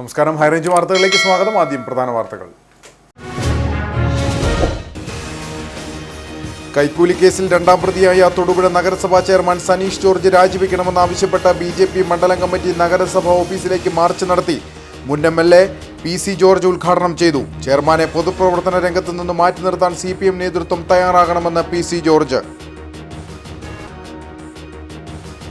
നമസ്കാരം, ഹൈറേഞ്ച് വാർത്തകളിലേക്ക് സ്വാഗതം. ആദ്യം പ്രധാന വാർത്തകൾ. കൈക്കൂലി കേസിൽ രണ്ടാം പ്രതിയായ തൊടുപുഴ നഗരസഭാ ചെയർമാൻ സനീഷ് ജോർജ് രാജിവെക്കണമെന്നാവശ്യപ്പെട്ട BJP മണ്ഡലം കമ്മിറ്റി നഗരസഭാ ഓഫീസിലേക്ക് മാർച്ച് നടത്തി. മുൻ MLA PC ജോർജ് ഉദ്ഘാടനം ചെയ്തു. ചെയർമാനെ പൊതുപ്രവർത്തന രംഗത്ത് നിന്ന് മാറ്റി നിർത്താൻ CPM നേതൃത്വം തയ്യാറാകണമെന്ന് PC ജോർജ്.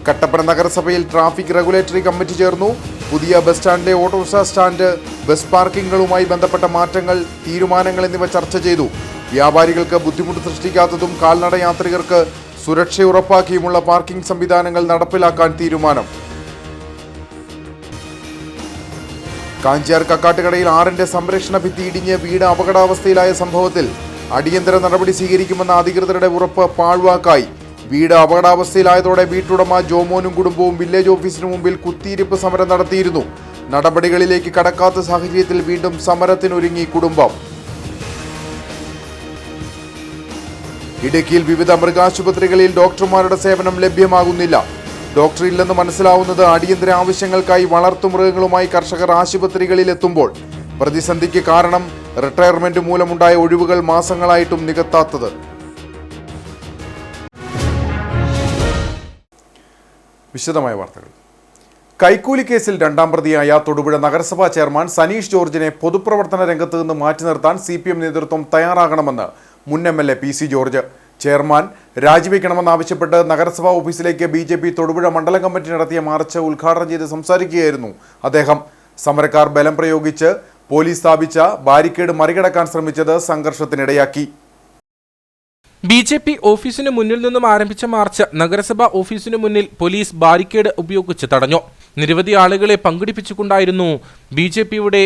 കട്ടപ്പന നഗരസഭയിൽ ട്രാഫിക് റെഗുലേറ്ററി കമ്മിറ്റി ചേർന്നു. പുതിയ ബസ് സ്റ്റാൻഡിലെ ഓട്ടോറിക്ഷ സ്റ്റാൻഡ്, ബസ് പാർക്കിങ്ങുകളുമായി ബന്ധപ്പെട്ട മാറ്റങ്ങൾ, തീരുമാനങ്ങൾ എന്നിവ ചർച്ച ചെയ്തു. വ്യാപാരികൾക്ക് ബുദ്ധിമുട്ട് സൃഷ്ടിക്കാത്തതും കാൽനട യാത്രികർക്ക് സുരക്ഷ ഉറപ്പാക്കിയുമുള്ള പാർക്കിംഗ് സംവിധാനങ്ങൾ നടപ്പിലാക്കാൻ തീരുമാനം. കാഞ്ചിയാർ കക്കാട്ടുകടയിൽ 6ന്റെ സംരക്ഷണ ഭിത്തി ഇടിഞ്ഞ് വീട് അപകടാവസ്ഥയിലായ സംഭവത്തിൽ അടിയന്തര നടപടി സ്വീകരിക്കുമെന്ന അധികൃതരുടെ ഉറപ്പ് പാഴ്വാക്കായി. വീട് അപകടാവസ്ഥയിലായതോടെ വീട്ടുടമ ജോമോനും കുടുംബവും വില്ലേജ് ഓഫീസിന് മുമ്പിൽ കുത്തിയിരിപ്പ് സമരം നടത്തിയിരുന്നു. നടപടികളിലേക്ക് കടക്കാത്ത സാഹചര്യത്തിൽ വീണ്ടും സമരത്തിനൊരുങ്ങി കുടുംബം. ഇടുക്കിയിൽ വിവിധ മൃഗാശുപത്രികളിൽ ഡോക്ടർമാരുടെ സേവനം ലഭ്യമാകുന്നില്ല. ഡോക്ടർ ഇല്ലെന്ന് മനസ്സിലാവുന്നത് അടിയന്തര ആവശ്യങ്ങൾക്കായി വളർത്തുമൃഗങ്ങളുമായി കർഷകർ ആശുപത്രികളിൽ എത്തുമ്പോൾ. പ്രതിസന്ധിക്ക് കാരണം റിട്ടയർമെന്റ് മൂലമുണ്ടായ ഒഴിവുകൾ മാസങ്ങളായിട്ടും നികത്താത്തത്. വിശദമായ വാർത്തകൾ. കൈക്കൂലി കേസിൽ രണ്ടാം പ്രതിയായ തൊടുപുഴ നഗരസഭാ ചെയർമാൻ സനീഷ് ജോർജിനെ പൊതുപ്രവർത്തന രംഗത്ത് നിന്ന് മാറ്റി നിർത്താൻ CPM നേതൃത്വം തയ്യാറാകണമെന്ന് മുൻ MLA PC ജോർജ്. ചെയർമാൻ രാജിവെക്കണമെന്നാവശ്യപ്പെട്ട് നഗരസഭാ ഓഫീസിലേക്ക് BJP തൊടുപുഴ മണ്ഡലം കമ്മിറ്റി നടത്തിയ മാർച്ച് ഉദ്ഘാടനം ചെയ്ത് സംസാരിക്കുകയായിരുന്നു അദ്ദേഹം. സമരക്കാർ ബലം പ്രയോഗിച്ച് പോലീസ് സ്ഥാപിച്ച ബാരിക്കേഡ് മറികടക്കാൻ ശ്രമിച്ചത് സംഘർഷത്തിനിടയാക്കി. BJP ഓഫീസിന് മുന്നിൽ നിന്നും ആരംഭിച്ച മാർച്ച് നഗരസഭാ ഓഫീസിന് മുന്നിൽ പോലീസ് ബാരിക്കേഡ് ഉപയോഗിച്ച് തടഞ്ഞു. നിരവധി ആളുകളെ പങ്കെടുപ്പിച്ചുകൊണ്ടായിരുന്നു BJPയുടെ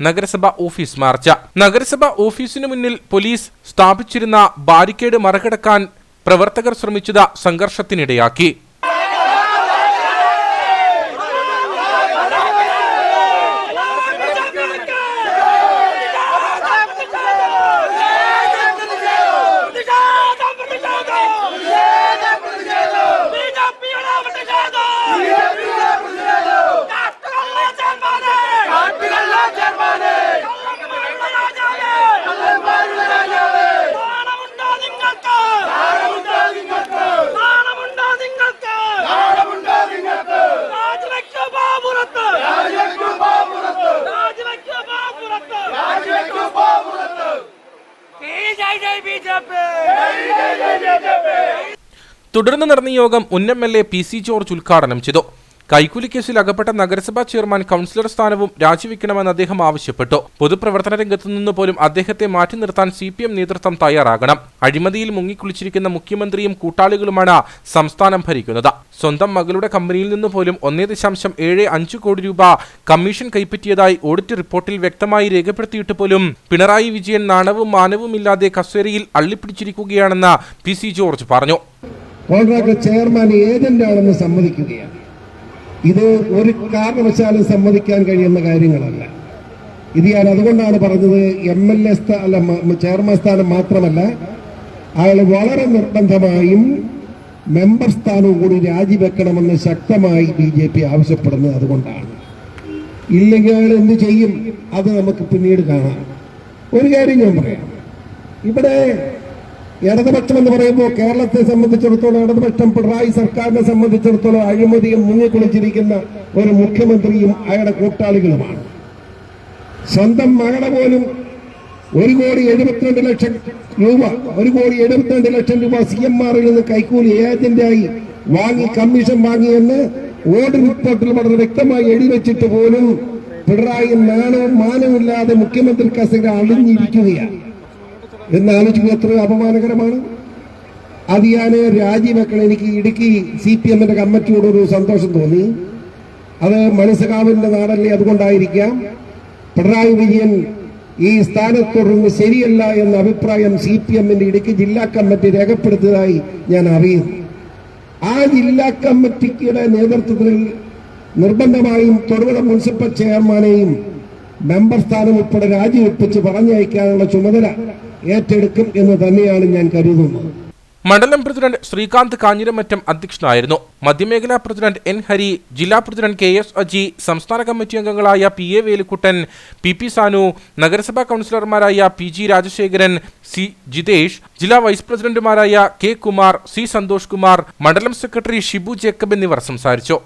നഗരസഭാ ഓഫീസ് മാർച്ച്. നഗരസഭാ ഓഫീസിന് മുന്നിൽ പോലീസ് സ്ഥാപിച്ചിരുന്ന ബാരിക്കേഡ് മറികടക്കാൻ പ്രവർത്തകർ ശ്രമിച്ചത് സംഘർഷത്തിനിടയാക്കി. തുടർന്ന് നടന്ന യോഗം മുൻ MLA PC ജോർജ് ഉദ്ഘാടനം ചെയ്തു. കൈക്കൂലി കേസിൽ അകപ്പെട്ട നഗരസഭാ ചെയർമാൻ കൗൺസിലർ സ്ഥാനവും രാജിവെക്കണമെന്ന് അദ്ദേഹം ആവശ്യപ്പെട്ടു. പൊതുപ്രവർത്തന രംഗത്തു നിന്ന് പോലും അദ്ദേഹത്തെ മാറ്റി നിർത്താൻ CPM നേതൃത്വം തയ്യാറാകണം. അഴിമതിയിൽ മുങ്ങിക്കുളിച്ചിരിക്കുന്ന മുഖ്യമന്ത്രിയും കൂട്ടാളികളുമാണ് സംസ്ഥാനം ഭരിക്കുന്നത്. സ്വന്തം മകളുടെ കമ്പനിയിൽ നിന്ന് പോലും 1.75 കോടി രൂപ കമ്മീഷൻ കൈപ്പറ്റിയതായി ഓഡിറ്റ് റിപ്പോർട്ടിൽ വ്യക്തമായി രേഖപ്പെടുത്തിയിട്ട് പോലും പിണറായി വിജയൻ നാണവും മാനവുമില്ലാതെ കസേരയിൽ അള്ളിപ്പിടിച്ചിരിക്കുകയാണെന്ന് PC ജോർജ് പറഞ്ഞു. കോൺട്രാക്ടർ ചെയർമാൻ ഏജന്റാണെന്ന് സമ്മതിക്കുകയാണ്. ഇത് ഒരു കാരണവശാലും സമ്മതിക്കാൻ കഴിയുന്ന കാര്യങ്ങളല്ല. ഇത് ഞാൻ അതുകൊണ്ടാണ് പറഞ്ഞത്. MLA ചെയർമാൻ സ്ഥാനം മാത്രമല്ല, അയാൾ വളരെ നിർബന്ധമായും മെമ്പർ സ്ഥാനവും കൂടി രാജിവെക്കണമെന്ന് ശക്തമായി BJP ആവശ്യപ്പെടുന്നത് അതുകൊണ്ടാണ്. ഇല്ലെങ്കിൽ അയാൾ എന്ത് ചെയ്യും അത് നമുക്ക് പിന്നീട് കാണാം. ഒരു കാര്യം ഞാൻ പറയാം. ഇവിടെ ഇടതുപക്ഷം എന്ന് പറയുമ്പോൾ കേരളത്തെ സംബന്ധിച്ചിടത്തോളം ഇടതുപക്ഷം പിണറായി സർക്കാരിനെ സംബന്ധിച്ചിടത്തോളം അഴിമതിയും മുങ്ങിക്കുളിച്ചിരിക്കുന്ന ഒരു മുഖ്യമന്ത്രിയും അയാളുടെ കൂട്ടാളികളുമാണ്. സ്വന്തം മകളെ പോലും 1,72 ലക്ഷം രൂപ CMRൽ നിന്ന് കൈക്കൂലി ഏജന്റായി വാങ്ങി കമ്മീഷൻ വാങ്ങിയെന്ന് ഓഡിറ്റ് റിപ്പോർട്ടിൽ വളരെ വ്യക്തമായി എഴുതിവെച്ചിട്ട് പോലും പിണറായി നാണവും മാനവുമില്ലാതെ മുഖ്യമന്ത്രി കസേര അളിഞ്ഞിരിക്കുകയാണ്. എന്നാലോചിക്കുക, എത്രയോ അപമാനകരമാണ്. അത് ഞാൻ രാജിവെക്കണം. എനിക്ക് ഇടുക്കി CPMന്റെ കമ്മിറ്റിയോട് ഒരു സന്തോഷം തോന്നി. അത് മണിസഖാവിന്റെ നാടല്ലേ, അതുകൊണ്ടായിരിക്കാം. പിണറായി വിജയൻ ഈ സ്ഥാനത്തുടർന്ന് ശരിയല്ല എന്ന അഭിപ്രായം CPMന്റെ ഇടുക്കി ജില്ലാ കമ്മിറ്റി രേഖപ്പെടുത്തിയതായി ഞാൻ അറിയുന്നു. ആ ജില്ലാ കമ്മിറ്റിയുടെ നേതൃത്വത്തിൽ നിർബന്ധമായും തൊടുപുഴ മുനിസിപ്പൽ ചെയർമാനെയും മെമ്പർ സ്ഥാനം ഉൾപ്പെടെ രാജിവെപ്പിച്ച് പറഞ്ഞയക്കാനുള്ള ചുമതല ഏറ്റെടുക്കും എന്ന് തന്നെയാണ് ഞാൻ കരുതുന്നത്. മണ്ഡലം പ്രസിഡന്റ് ശ്രീകാന്ത് കാഞ്ഞിരമറ്റം അധ്യക്ഷനായിരുന്നു. മധ്യമേഖലാ പ്രസിഡന്റ് എൻ ഹരി, ജില്ലാ പ്രസിഡന്റ് KS അജി, സംസ്ഥാന കമ്മിറ്റി അംഗങ്ങളായ PA വേലുക്കുട്ടൻ, PP സാനു, നഗരസഭാ കൗൺസിലർമാരായ PG രാജശേഖരൻ, C ജിതേഷ്, ജില്ലാ വൈസ് പ്രസിഡന്റുമാരായ K കുമാർ, C സന്തോഷ് കുമാർ, മണ്ഡലം സെക്രട്ടറി ഷിബു ജേക്കബ് എന്നിവർ സംസാരിച്ചു.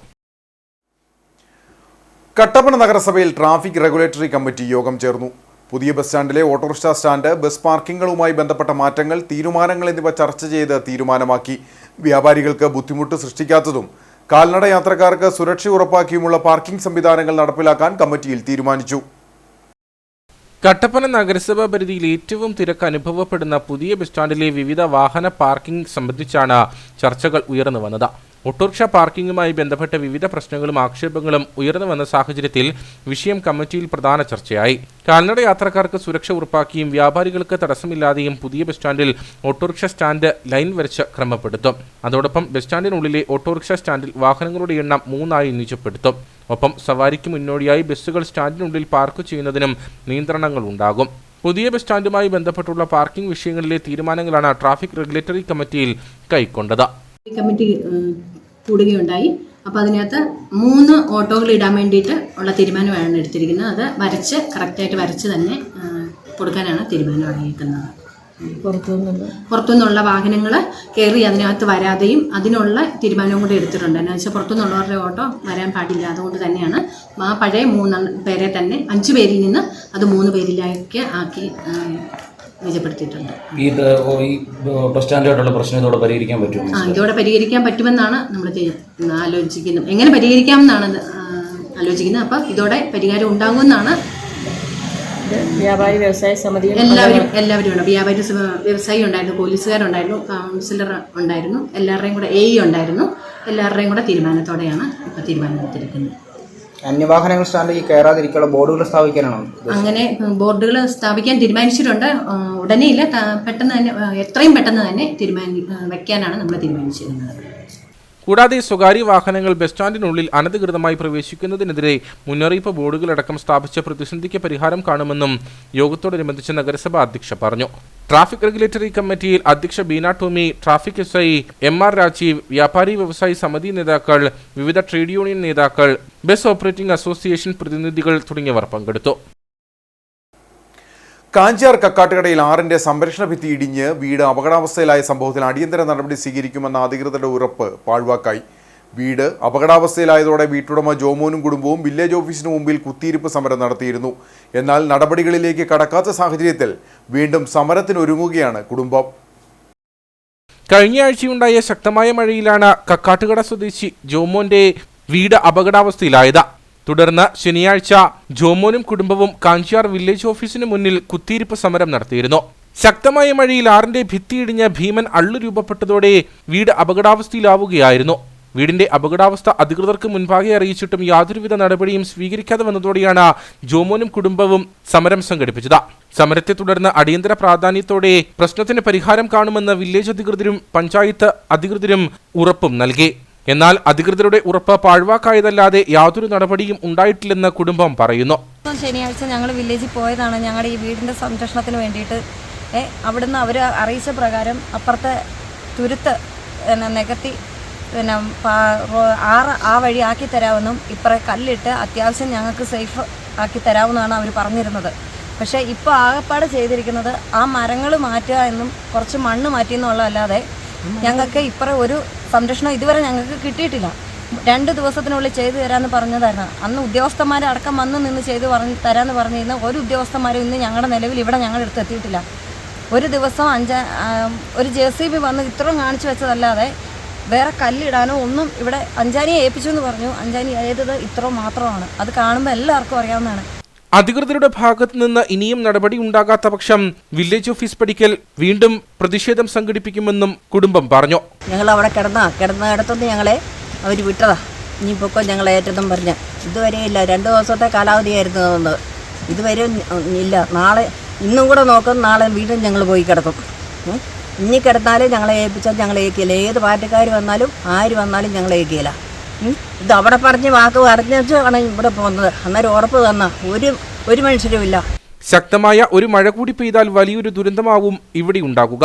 കട്ടപ്പന നഗരസഭയിൽ ട്രാഫിക് റെഗുലേറ്ററി കമ്മിറ്റി യോഗം ചേർന്നു. പുതിയ ബസ് സ്റ്റാൻഡിലെ ഓട്ടോറിക്ഷ സ്റ്റാൻഡ്, ബസ് പാർക്കിങ്ങുകളുമായി ബന്ധപ്പെട്ട മാറ്റങ്ങൾ, തീരുമാനങ്ങൾ എന്നിവ ചർച്ച ചെയ്ത് തീരുമാനമാക്കി. വ്യാപാരികൾക്ക് ബുദ്ധിമുട്ട് സൃഷ്ടിക്കാത്തതും കാൽനട യാത്രക്കാർക്ക് സുരക്ഷ ഉറപ്പാക്കിയുമുള്ള പാർക്കിംഗ് സംവിധാനങ്ങൾ നടപ്പിലാക്കാൻ കമ്മിറ്റിയിൽ തീരുമാനിച്ചു. കട്ടപ്പന നഗരസഭാ പരിധിയിൽ ഏറ്റവും തിരക്ക് അനുഭവപ്പെടുന്ന പുതിയ ബസ് സ്റ്റാൻഡിലെ വിവിധ വാഹന പാർക്കിംഗ് സംബന്ധിച്ചാണ് ചർച്ചകൾ ഉയർന്നു വന്നത്. ഓട്ടോറിക്ഷ പാർക്കിംഗുമായി ബന്ധപ്പെട്ട വിവിധ പ്രശ്നങ്ങളും ആക്ഷേപങ്ങളും ഉയർന്നു വന്ന സാഹചര്യത്തിൽ വിഷയം കമ്മിറ്റിയിൽ പ്രധാന ചർച്ചയായി. കാൽനട യാത്രക്കാർക്ക് സുരക്ഷ ഉറപ്പാക്കിയും വ്യാപാരികൾക്ക് തടസ്സമില്ലാതെയും പുതിയ ബസ് സ്റ്റാൻഡിൽ ഓട്ടോറിക്ഷ സ്റ്റാൻഡ് ലൈൻ വരച്ച് ക്രമപ്പെടുത്തും. അതോടൊപ്പം ബസ് സ്റ്റാൻഡിനുള്ളിലെ ഓട്ടോറിക്ഷ സ്റ്റാൻഡിൽ വാഹനങ്ങളുടെ എണ്ണം 3 നിജപ്പെടുത്തും. ഒപ്പം സവാരിക്ക് മുന്നോടിയായി ബസ്സുകൾ സ്റ്റാൻഡിനുള്ളിൽ പാർക്ക് ചെയ്യുന്നതിനും നിയന്ത്രണങ്ങൾ ഉണ്ടാകും. പുതിയ ബസ് സ്റ്റാൻഡുമായി ബന്ധപ്പെട്ടുള്ള പാർക്കിംഗ് വിഷയങ്ങളിലെ തീരുമാനങ്ങളാണ് ട്രാഫിക് റെഗുലേറ്ററി കമ്മിറ്റിയിൽ കൈക്കൊണ്ടത്. കമ്മിറ്റി കൂടുകയുണ്ടായി. അപ്പോൾ അതിനകത്ത് 3 ഓട്ടോകൾ ഇടാൻ വേണ്ടിയിട്ട് ഉള്ള തീരുമാനമാണ് എടുത്തിരിക്കുന്നത്. അത് വരച്ച് കറക്റ്റായിട്ട് വരച്ച് തന്നെ കൊടുക്കാനാണ് തീരുമാനമായിരിക്കുന്നത്. പുറത്തുനിന്നുള്ള വാഹനങ്ങൾ കയറി അതിനകത്ത് വരാതെയും അതിനുള്ള തീരുമാനവും കൂടി എടുത്തിട്ടുണ്ട്. എന്ന് വെച്ചാൽ പുറത്തുനിന്നുള്ളവരുടെ ഓട്ടോ വരാൻ പാടില്ല. അതുകൊണ്ട് തന്നെയാണ് ആ പഴയ 3 പേരെ തന്നെ 5 പേരിൽ നിന്ന് അത് 3 പേരിലേക്ക് ആക്കി നിജപ്പെടുത്തിയിട്ടുണ്ട്. ബസ് സ്റ്റാൻഡായിട്ടുള്ള പ്രശ്നം ഇതോടെ പരിഹരിക്കാൻ പറ്റുമോ? ഇതോടെ പരിഹരിക്കാൻ പറ്റുമെന്നാണ് നമ്മൾ ആലോചിക്കുന്നത്. എങ്ങനെ പരിഹരിക്കാമെന്നാണ് ആലോചിക്കുന്നത്. അപ്പം ഇതോടെ പരിഹാരം ഉണ്ടാകുമെന്നാണ്. വ്യാപാരി വ്യവസായ സമിതി എല്ലാവരും ഉണ്ട്. വ്യാപാരി വ്യവസായി ഉണ്ടായിരുന്നു, പോലീസുകാരുണ്ടായിരുന്നു, കൗൺസിലർ ഉണ്ടായിരുന്നു, എല്ലാവരുടെയും കൂടെ AE ഉണ്ടായിരുന്നു. എല്ലാവരുടെയും കൂടെ തീരുമാനത്തോടെയാണ് ഇപ്പോൾ തീരുമാനമെടുത്തിരിക്കുന്നത്. അന്യവാഹനങ്ങൾ സ്റ്റാൻഡിൽ കയറാതിരിക്കാനുള്ള ബോർഡുകൾ സ്ഥാപിക്കാനാണോ? അങ്ങനെ ബോർഡുകൾ സ്ഥാപിക്കാൻ തീരുമാനിച്ചിട്ടുണ്ട്. ഉടനെ ഇല്ല, പെട്ടെന്ന് തന്നെ, എത്രയും പെട്ടെന്ന് തന്നെ വെക്കാനാണ് നമ്മൾ തീരുമാനിച്ചിരുന്നത്. കൂടാതെ സ്വകാര്യ വാഹനങ്ങൾ ബസ് സ്റ്റാൻഡിനുള്ളിൽ അനധികൃതമായി പ്രവേശിക്കുന്നതിനെതിരെ മുന്നറിയിപ്പ് ബോർഡുകളടക്കം സ്ഥാപിച്ച പ്രതിസന്ധിക്ക് പരിഹാരം കാണുമെന്നും യോഗത്തോടനുബന്ധിച്ച് നഗരസഭ അധ്യക്ഷ പറഞ്ഞു. ട്രാഫിക് റെഗുലേറ്ററി കമ്മിറ്റിയിൽ അധ്യക്ഷ Beena Tomy, traffic SI MR Rajeev, വ്യാപാരി വ്യവസായി സമിതി നേതാക്കൾ, വിവിധ ട്രേഡ് യൂണിയൻ നേതാക്കൾ, ബസ് ഓപ്പറേറ്റിംഗ് അസോസിയേഷൻ പ്രതിനിധികൾ തുടങ്ങിയവർ പങ്കെടുത്തു. കാഞ്ചാർ കക്കാട്ടുകടയിൽ 6ന്റെ സംരക്ഷണ ഭിത്തി ഇടിഞ്ഞ് വീട് അപകടാവസ്ഥയിലായ സംഭവത്തിൽ അടിയന്തര നടപടി സ്വീകരിക്കുമെന്ന അധികൃതരുടെ ഉറപ്പ് പാഴ്വാക്കായി. വീട് അപകടാവസ്ഥയിലായതോടെ വീട്ടുടമ ജോമോനും കുടുംബവും വില്ലേജ് ഓഫീസിന് മുമ്പിൽ കുത്തിയിരിപ്പ് സമരം നടത്തിയിരുന്നു. എന്നാൽ നടപടികളിലേക്ക് കടക്കാത്ത സാഹചര്യത്തിൽ വീണ്ടും സമരത്തിനൊരുങ്ങുകയാണ് കുടുംബം. കഴിഞ്ഞ ആഴ്ചയുണ്ടായ ശക്തമായ മഴയിലാണ് കക്കാട്ടുകട സ്വദേശി ജോമോന്റെ വീട് അപകടാവസ്ഥയിലായത്. തുടർന്ന് ശനിയാഴ്ച ജോമോനും കുടുംബവും കാഞ്ചിയാർ വില്ലേജ് ഓഫീസിന് മുന്നിൽ കുത്തിയിരിപ്പ് സമരം നടത്തിയിരുന്നു. ശക്തമായ മഴയിൽ 6ന്റെ ഭിത്തി ഇടിഞ്ഞ് ഭീമൻ അള്ളു രൂപപ്പെട്ടതോടെ വീട് അപകടാവസ്ഥയിലാവുകയായിരുന്നു. വീടിന്റെ അപകടാവസ്ഥ അധികൃതർക്ക് മുൻപാകെ അറിയിച്ചിട്ടും യാതൊരുവിധ നടപടിയും സ്വീകരിക്കാതെ വന്നതോടെയാണ് ജോമോനും കുടുംബവും സമരം സംഘടിപ്പിച്ചത്. സമരത്തെ തുടർന്ന് അടിയന്തര പ്രാധാന്യത്തോടെ പ്രശ്നത്തിന് പരിഹാരം കാണുമെന്ന് വില്ലേജ് അധികൃതരും പഞ്ചായത്ത് അധികൃതരും ഉറപ്പും നൽകി. എന്നാൽ അധികൃതരുടെ ഉറപ്പ് പാഴ്വാക്കായതല്ലാതെ യാതൊരു നടപടിയും ഉണ്ടായിട്ടില്ലെന്ന് കുടുംബം പറയുന്നു. ശനിയാഴ്ച ഞങ്ങൾ വില്ലേജിൽ പോയതാണ് ഞങ്ങളുടെ ഈ വീടിൻ്റെ സംരക്ഷണത്തിന് വേണ്ടിയിട്ട്. അവിടുന്ന് അവർ അറിയിച്ച പ്രകാരം അപ്പുറത്തെ തുരുത്ത് നികത്തി ആ വഴി ആക്കി തരാമെന്നും ഇപ്പറേ കല്ലിട്ട് അത്യാവശ്യം ഞങ്ങൾക്ക് സേഫ് ആക്കി തരാമെന്നാണ് അവർ പറഞ്ഞിരുന്നത്. പക്ഷേ ഇപ്പോൾ ആകപ്പാട് ചെയ്തിരിക്കുന്നത് ആ മരങ്ങൾ മാറ്റുക എന്നും കുറച്ച് മണ്ണ് മാറ്റിയെന്നുള്ളതല്ലാതെ ഞങ്ങൾക്ക് ഇപ്പറേ ഒരു സംരക്ഷണം ഇതുവരെ ഞങ്ങൾക്ക് കിട്ടിയിട്ടില്ല. 2 ദിവസത്തിനുള്ളിൽ ചെയ്തു തരാമെന്ന് പറഞ്ഞതായിരുന്നു. അന്ന് ഉദ്യോഗസ്ഥന്മാരടക്കം വന്ന് നിന്ന് ചെയ്ത് തരാമെന്ന് പറഞ്ഞിരുന്ന ഒരു ഉദ്യോഗസ്ഥന്മാരും ഇന്ന് ഞങ്ങളുടെ നിലവിൽ ഇവിടെ ഞങ്ങളുടെ അടുത്ത് എത്തിയിട്ടില്ല. ഒരു ദിവസം ഒരു JCB വന്ന് ഇത്രയും കാണിച്ചു വെച്ചതല്ലാതെ വേറെ കല്ലിടാനോ ഒന്നും ഇവിടെ അഞ്ചാനിയെ ഏൽപ്പിച്ചു എന്ന് പറഞ്ഞു. അഞ്ചാനി ഏതത് ഇത്രയും മാത്രമാണ്. അത് കാണുമ്പോൾ എല്ലാവർക്കും അറിയാവുന്നതാണ്. അധികൃതരുടെ ഭാഗത്തു നിന്ന് ഇനിയും നടപടി ഉണ്ടാകാത്ത പക്ഷം വില്ലേജ് ഓഫീസ് പടിക്കൽ വീണ്ടും പ്രതിഷേധം സംഘടിപ്പിക്കുമെന്നും കുടുംബം പറഞ്ഞു. ഞങ്ങൾ അവിടെ കിടന്നിടത്തുനിന്ന് ഞങ്ങളെ അവർ വിട്ടതാ. ഇനിയിപ്പോൾ ഞങ്ങളെ ഏറ്റെന്നും പറഞ്ഞ ഇതുവരെ ഇല്ല. 2 ദിവസത്തെ കാലാവധിയായിരുന്നു തന്നത്. ഇതുവരെ ഇല്ല. നാളെ ഇന്നും കൂടെ നോക്കും, നാളെ വീണ്ടും ഞങ്ങൾ പോയി കിടക്കും. ഇനി കിടന്നാലും ഞങ്ങളെ ഏൽപ്പിച്ചാൽ ഞങ്ങളെ ഏൽക്കില്ല. ഏത് പാർട്ടിക്കാർ വന്നാലും ആര് വന്നാലും ഞങ്ങളെ ഏൽക്കില്ല. ഇത് അവിടെ പറഞ്ഞ് വാക്ക് പറഞ്ഞാണ് ഇവിടെ പോകുന്നത്. അന്നേരം ഉറപ്പ് തന്ന ഒരു മനുഷ്യരുമില്ല. ശക്തമായ ഒരു മഴ കൂടി പെയ്താൽ വലിയൊരു ദുരന്തമാവും ഇവിടെ ഉണ്ടാകുക.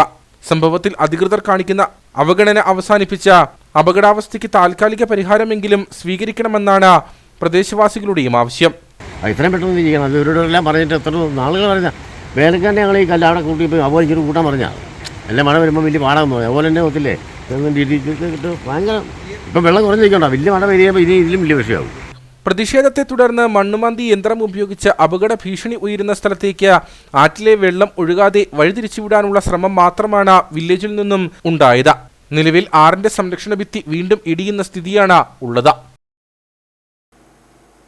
സംഭവത്തിൽ അധികൃതർ കാണിക്കുന്ന അവഗണന അവസാനിപ്പിച്ച അപകടാവസ്ഥയ്ക്ക് താൽക്കാലിക പരിഹാരമെങ്കിലും സ്വീകരിക്കണമെന്നാണ് പ്രദേശവാസികളുടെയും ആവശ്യം. ഇത്രയും പെട്ടെന്ന് ചെയ്യണം. അത് ഇവരോടെല്ലാം പറഞ്ഞിട്ട് എത്ര നാളുകൾ പറഞ്ഞാൽ വേനൽക്കാലം ഞങ്ങൾ ഈ കല്ല് അവിടെ കൂട്ടിയപ്പോൾ അതുപോലെ ഇച്ചിരി കൂട്ടാൻ പറഞ്ഞാൽ എല്ലാം മഴ വരുമ്പോൾ വലിയ പാടാൻ പോയി. അതുപോലെ തന്നെ ഒത്തില്ലേ ഭയങ്കര ഇപ്പം വെള്ളം കുറഞ്ഞിരിക്കണ്ട. വലിയ മഴ പെയ്യുമ്പോൾ ഇതിലും വലിയ വിഷയമാകും. പ്രതിഷേധത്തെ തുടർന്ന് മണ്ണുമാന്തി യന്ത്രം ഉപയോഗിച്ച് അപകട ഭീഷണി ഉയരുന്ന സ്ഥലത്തേക്ക് ആറ്റിലെ വെള്ളം ഒഴുകാതെ വഴിതിരിച്ചുവിടാനുള്ള ശ്രമം മാത്രമാണ് വില്ലേജിൽ നിന്നും ഉണ്ടായത്. നിലവിൽ ആറിന്റെ സംരക്ഷണ ഭിത്തി വീണ്ടും ഇടിയുന്ന സ്ഥിതിയാണ് ഉള്ളത്.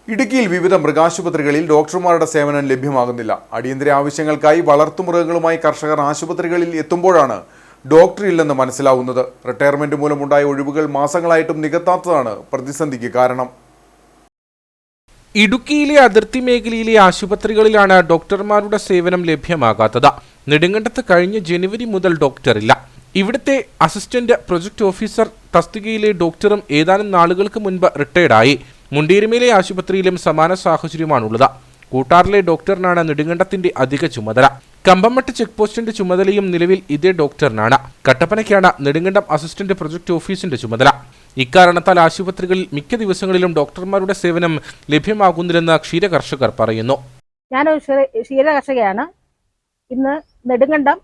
ഇടുക്കിയിൽ വിവിധ മൃഗാശുപത്രികളിൽ ഡോക്ടർമാരുടെ സേവനം ലഭ്യമാകുന്നില്ല. അടിയന്തര ആവശ്യങ്ങൾക്കായി വളർത്തുമൃഗങ്ങളുമായി കർഷകർ ആശുപത്രികളിൽ എത്തുമ്പോഴാണ് ഡോക്ടർ ഇല്ലെന്ന് മനസ്സിലാവുന്നത്. റിട്ടയർമെന്റ് മൂലമുണ്ടായ ഒഴിവുകൾ മാസങ്ങളായിട്ടും നികത്താത്തതാണ് പ്രതിസന്ധിക്ക് കാരണം. ഇടുക്കിയിലെ അതിർത്തി മേഖലയിലെ ആശുപത്രികളിലാണ് ഡോക്ടർമാരുടെ സേവനം ലഭ്യമാകാത്തത്. നെടുങ്കണ്ടത്ത് കഴിഞ്ഞ ജനുവരി മുതൽ ഡോക്ടറില്ല. ഇവിടുത്തെ അസിസ്റ്റന്റ് പ്രൊജക്ട് ഓഫീസർ തസ്തികയിലെ ഡോക്ടറും ഏതാനും നാളുകൾക്ക് മുൻപ് റിട്ടയർഡായി. മുണ്ടേരിമേലെ ആശുപത്രിയിലും സമാന സാഹചര്യമാണുള്ളത്. കൂട്ടാറിലെ ഡോക്ടറിനാണ് നെടുങ്കണ്ടത്തിന്റെ അധിക ചുമതല. കമ്പംമട്ട് ചെക്ക് പോസ്റ്റിന്റെ ചുമതലയും നിലവിൽ ഇതേ ഡോക്ടറിനാണ്. കട്ടപ്പനയ്ക്കാണ് നെടുങ്കണ്ടം അസിസ്റ്റന്റ് പ്രൊജക്ട് ഓഫീസിന്റെ ചുമതല. ഇക്കാരണത്താൽ ആശുപത്രികളിൽ മിക്ക ദിവസങ്ങളിലും ഡോക്ടർമാരുടെ സേവനം ലഭ്യമാകുന്നില്ലെന്ന് ക്ഷീരകർഷകർ പറയുന്നു. ഞാനൊരു ക്ഷീരകർഷകയാണ്. ഇന്ന് നെടുങ്കണ്ടം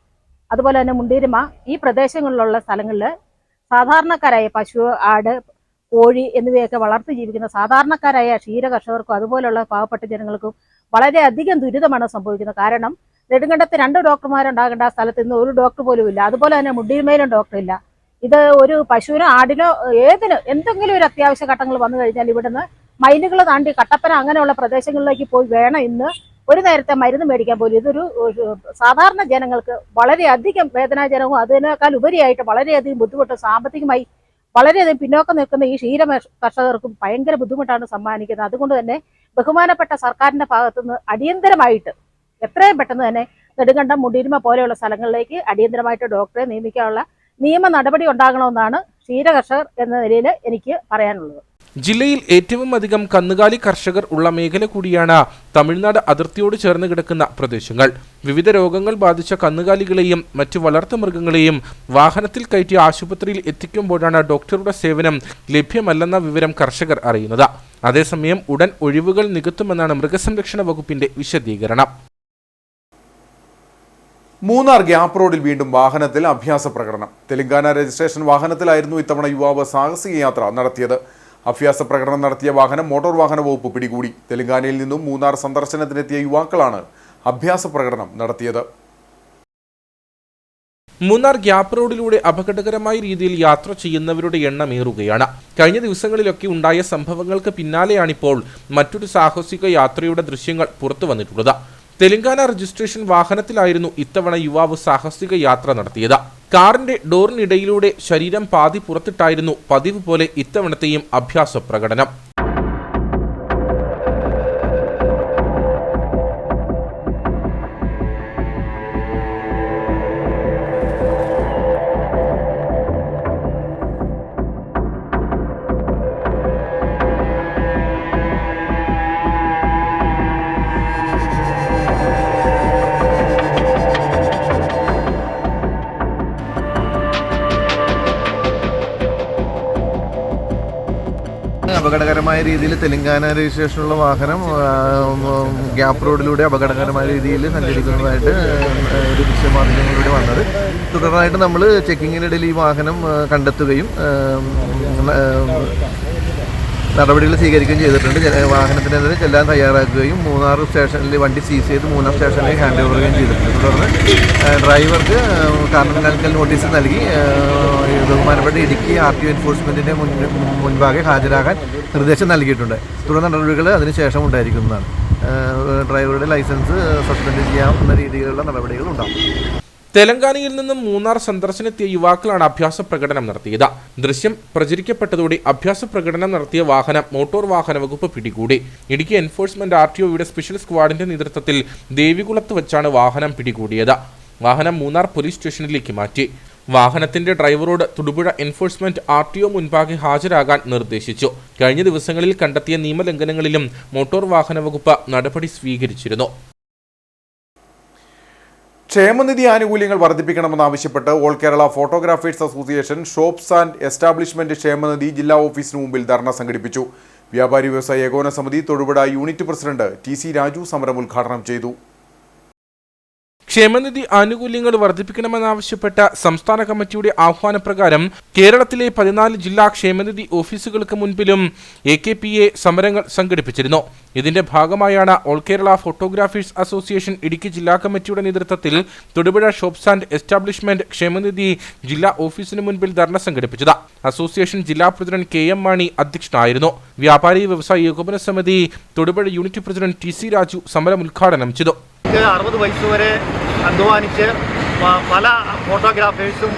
അതുപോലെ തന്നെ മുണ്ടേരിമ ഈ പ്രദേശങ്ങളിലുള്ള സ്ഥലങ്ങളിൽ സാധാരണക്കാരായ പശു, ആട്, കോഴി എന്നിവയൊക്കെ വളർത്തി ജീവിക്കുന്ന സാധാരണക്കാരായ ക്ഷീരകർഷകർക്കും അതുപോലുള്ള പാവപ്പെട്ട ജനങ്ങൾക്കും വളരെയധികം ദുരിതമാണ് സംഭവിക്കുന്നത്. കാരണം നെടുങ്കണ്ടത്ത് 2 ഡോക്ടർമാരുണ്ടാകേണ്ട സ്ഥലത്ത് ഇന്ന് ഒരു ഡോക്ടർ പോലും ഇല്ല. അതുപോലെ തന്നെ മുണ്ടേരിമയിലും ഡോക്ടറില്ല. ഇത് ഒരു പശുവിനോ ആടിനോ എന്തെങ്കിലും ഒരു അത്യാവശ്യ ഘട്ടങ്ങൾ വന്നു കഴിഞ്ഞാൽ ഇവിടുന്ന് മൈലുകൾ താണ്ടി കട്ടപ്പന അങ്ങനെയുള്ള പ്രദേശങ്ങളിലേക്ക് പോയി വേണം ഇന്ന് ഒരു നേരത്തെ മരുന്ന് മേടിക്കാൻ പോലും. ഇതൊരു സാധാരണ ജനങ്ങൾക്ക് വളരെയധികം വേദനാജനകവും അതിനേക്കാൾ ഉപരിയായിട്ട് വളരെയധികം ബുദ്ധിമുട്ടും സാമ്പത്തികമായി വളരെയധികം പിന്നോക്കം നിൽക്കുന്ന ഈ ക്ഷീര കർഷകർക്കും ഭയങ്കര ബുദ്ധിമുട്ടാണ് സമ്മാനിക്കുന്നത്. അതുകൊണ്ട് തന്നെ ബഹുമാനപ്പെട്ട സർക്കാരിന്റെ ഭാഗത്തുനിന്ന് അടിയന്തരമായിട്ട് എത്രയും പെട്ടെന്ന് തന്നെ നെടുങ്കണ്ടം, മുണ്ടേരിമ പോലെയുള്ള സ്ഥലങ്ങളിലേക്ക് അടിയന്തരമായിട്ട് ഡോക്ടറെ നിയമിക്കാനുള്ള നിയമ നടപടി ഉണ്ടാകണമെന്നാണ് ക്ഷീരകർഷകർ എന്ന നിലയിൽ എനിക്ക് പറയാനുള്ളത്. ജില്ലയിൽ ഏറ്റവും അധികം കന്നുകാലി കർഷകർ ഉള്ള മേഖല കൂടിയാണ് തമിഴ്നാട് അതിർത്തിയോട് ചേർന്ന് കിടക്കുന്ന പ്രദേശങ്ങൾ. വിവിധ രോഗങ്ങൾ ബാധിച്ച കന്നുകാലികളെയും മറ്റു വളർത്തുമൃഗങ്ങളെയും വാഹനത്തിൽ കയറ്റി ആശുപത്രിയിൽ എത്തിക്കുമ്പോഴാണ് ഡോക്ടറുടെ സേവനം ലഭ്യമല്ലെന്ന വിവരം കർഷകർ അറിയുന്നത്. അതേസമയം ഉടൻ ഒഴിവുകൾ നികത്തുമെന്നാണ് മൃഗസംരക്ഷണ വകുപ്പിന്റെ വിശദീകരണം. മൂന്നാർ ഗ്യാപ്പ് റോഡിൽ വീണ്ടും വാഹനത്തിൽ അഭ്യാസ പ്രകടനം. തെലങ്കാന രജിസ്ട്രേഷൻ വാഹനത്തിലായിരുന്നു ഇത്തവണ യുവാവ് സാഹസിക യാത്ര നടത്തിയത്. അഭ്യാസ പ്രകടനം നടത്തിയ വാഹനം മോട്ടോർ വാഹന വകുപ്പ് പിടികൂടി. തെലങ്കാനയിൽ നിന്നും മൂന്നാർ സന്ദർശനത്തിനെത്തിയ യുവാക്കളാണ് അഭ്യാസ പ്രകടനം നടത്തിയത്. മൂന്നാർ ഗ്യാപ്പ് റോഡിലൂടെ അപകടകരമായ രീതിയിൽ യാത്ര ചെയ്യുന്നവരുടെ എണ്ണം ഏറുകയാണ്. കഴിഞ്ഞ ദിവസങ്ങളിലൊക്കെ ഉണ്ടായ സംഭവങ്ങൾക്ക് പിന്നാലെയാണിപ്പോൾ മറ്റൊരു സാഹസിക യാത്രയുടെ ദൃശ്യങ്ങൾ പുറത്തു വന്നിട്ടുള്ളത്. തെലങ്കാന രജിസ്ട്രേഷൻ വാഹനത്തിലായിരുന്നു ഇത്തവണ യുവാവ് സാഹസിക യാത്ര നടത്തിയത്. കാറിന്റെ ഡോറിനിടയിലൂടെ ശരീരം പാതി പുറത്തിട്ടായിരുന്നു പതിവ് പോലെ ഇത്തവണത്തെയും അഭ്യാസ പ്രകടനം. അപകടകരമായ രീതിയിൽ തെലങ്കാന രജിസ്ട്രേഷനുള്ള വാഹനം ഗ്യാപ്പ് റോഡിലൂടെ അപകടകരമായ രീതിയിൽ സഞ്ചരിക്കുന്നതായിട്ട് ഒരു ദൃശ്യമാധ്യമങ്ങളിലൂടെ വന്നത്. തുടർന്നായിട്ട് നമ്മൾ ചെക്കിങ്ങിനിടയിൽ ഈ വാഹനം കണ്ടെത്തുകയും നടപടികൾ സ്വീകരിക്കുകയും ചെയ്തിട്ടുണ്ട്. വാഹനത്തിനെതിരെ ചെല്ലാൻ തയ്യാറാക്കുകയും മൂന്നാർ സ്റ്റേഷനിൽ വണ്ടി സീസ് ചെയ്ത് മൂന്നാർ സ്റ്റേഷനിലേക്ക് ഹാൻഡ് ഓവർ ചെയ്യുകയും ചെയ്തിട്ടുണ്ട്. തുടർന്ന് ഡ്രൈവർക്ക് കാർണൽ നോട്ടീസ് നൽകി ബഹുമാനപ്പെട്ട ഇടുക്കി RTO എൻഫോഴ്സ്മെൻറ്റിൻ്റെ മുൻപാകെ ഹാജരാകാൻ നിർദ്ദേശം നൽകിയിട്ടുണ്ട്. തുടർന്ന് നടപടികൾ അതിനുശേഷം ഉണ്ടായിരിക്കുന്നതാണ്. ഡ്രൈവറുടെ ലൈസൻസ് സസ്പെൻഡ് ചെയ്യാവുന്ന രീതിയിലുള്ള നടപടികൾ ഉണ്ടാകും. തെലങ്കാനയിൽ നിന്നും മൂന്നാർ സന്ദർശനത്തിയ യുവാക്കളാണ് അഭ്യാസ പ്രകടനം നടത്തിയത്. ദൃശ്യം പ്രചരിക്കപ്പെട്ടതോടെ അഭ്യാസ പ്രകടനം നടത്തിയ വാഹനം മോട്ടോർ വാഹന വകുപ്പ് പിടികൂടി. ഇടുക്കി എൻഫോഴ്സ്മെന്റ് RTOയുടെ സ്പെഷ്യൽ സ്ക്വാഡിന്റെ നേതൃത്വത്തിൽ ദേവികുളത്ത് വെച്ചാണ് വാഹനം പിടികൂടിയത്. വാഹനം മൂന്നാർ പോലീസ് സ്റ്റേഷനിലേക്ക് മാറ്റി. വാഹനത്തിന്റെ ഡ്രൈവറോട് തൊടുപുഴ എൻഫോഴ്സ്മെന്റ് RTO മുൻപാകെ ഹാജരാകാൻ നിർദ്ദേശിച്ചു. കഴിഞ്ഞ ദിവസങ്ങളിൽ കണ്ടെത്തിയ നിയമലംഘനങ്ങളിലും മോട്ടോർ വാഹന വകുപ്പ് നടപടി സ്വീകരിച്ചിരുന്നു. ക്ഷേമനിധി ആനുകൂല്യങ്ങൾ വർദ്ധിപ്പിക്കണമെന്നാവശ്യപ്പെട്ട് all Kerala photographers association shops and establishment ക്ഷേമനിധി ജില്ലാ ഓഫീസിന് മുമ്പിൽ ധർണ സംഘടിപ്പിച്ചു. വ്യാപാരി വ്യവസായ ഏകോപന സമിതി തൊടുപുഴ യൂണിറ്റ് പ്രസിഡന്റ് ടി.സി. രാജു സമരം ഉദ്ഘാടനം ചെയ്തു. ക്ഷേമനിധി ആനുകൂല്യങ്ങൾ വർദ്ധിപ്പിക്കണമെന്നാവശ്യപ്പെട്ട സംസ്ഥാന കമ്മിറ്റിയുടെ ആഹ്വാനപ്രകാരം കേരളത്തിലെ 14 ജില്ലാ ക്ഷേമനിധി ഓഫീസുകൾക്ക് മുൻപിലും AKPA സമരങ്ങൾ സംഘടിപ്പിച്ചിരുന്നു. ഇതിന്റെ ഭാഗമായാണ് all Kerala photographers association Idukki ജില്ലാ കമ്മിറ്റിയുടെ നേതൃത്വത്തിൽ തൊടുപുഴ ഷോപ്സ് ആൻഡ് എസ്റ്റാബ്ലിഷ്മെന്റ് ക്ഷേമനിധി ജില്ലാ ഓഫീസിന് മുൻപിൽ ധർണ സംഘടിപ്പിച്ചത്. അസോസിയേഷൻ ജില്ലാ പ്രസിഡന്റ് KM മാണി അധ്യക്ഷനായിരുന്നു. വ്യാപാരി വ്യവസായ ഏകോപന സമിതി തൊടുപുഴ യൂണിറ്റ് പ്രസിഡന്റ് ടി.സി. രാജു സമരം ഉദ്ഘാടനം ചെയ്തു. 60 വയസ്സ് വരെ അധ്വാനിച്ച് പല ഫോട്ടോഗ്രാഫേഴ്സും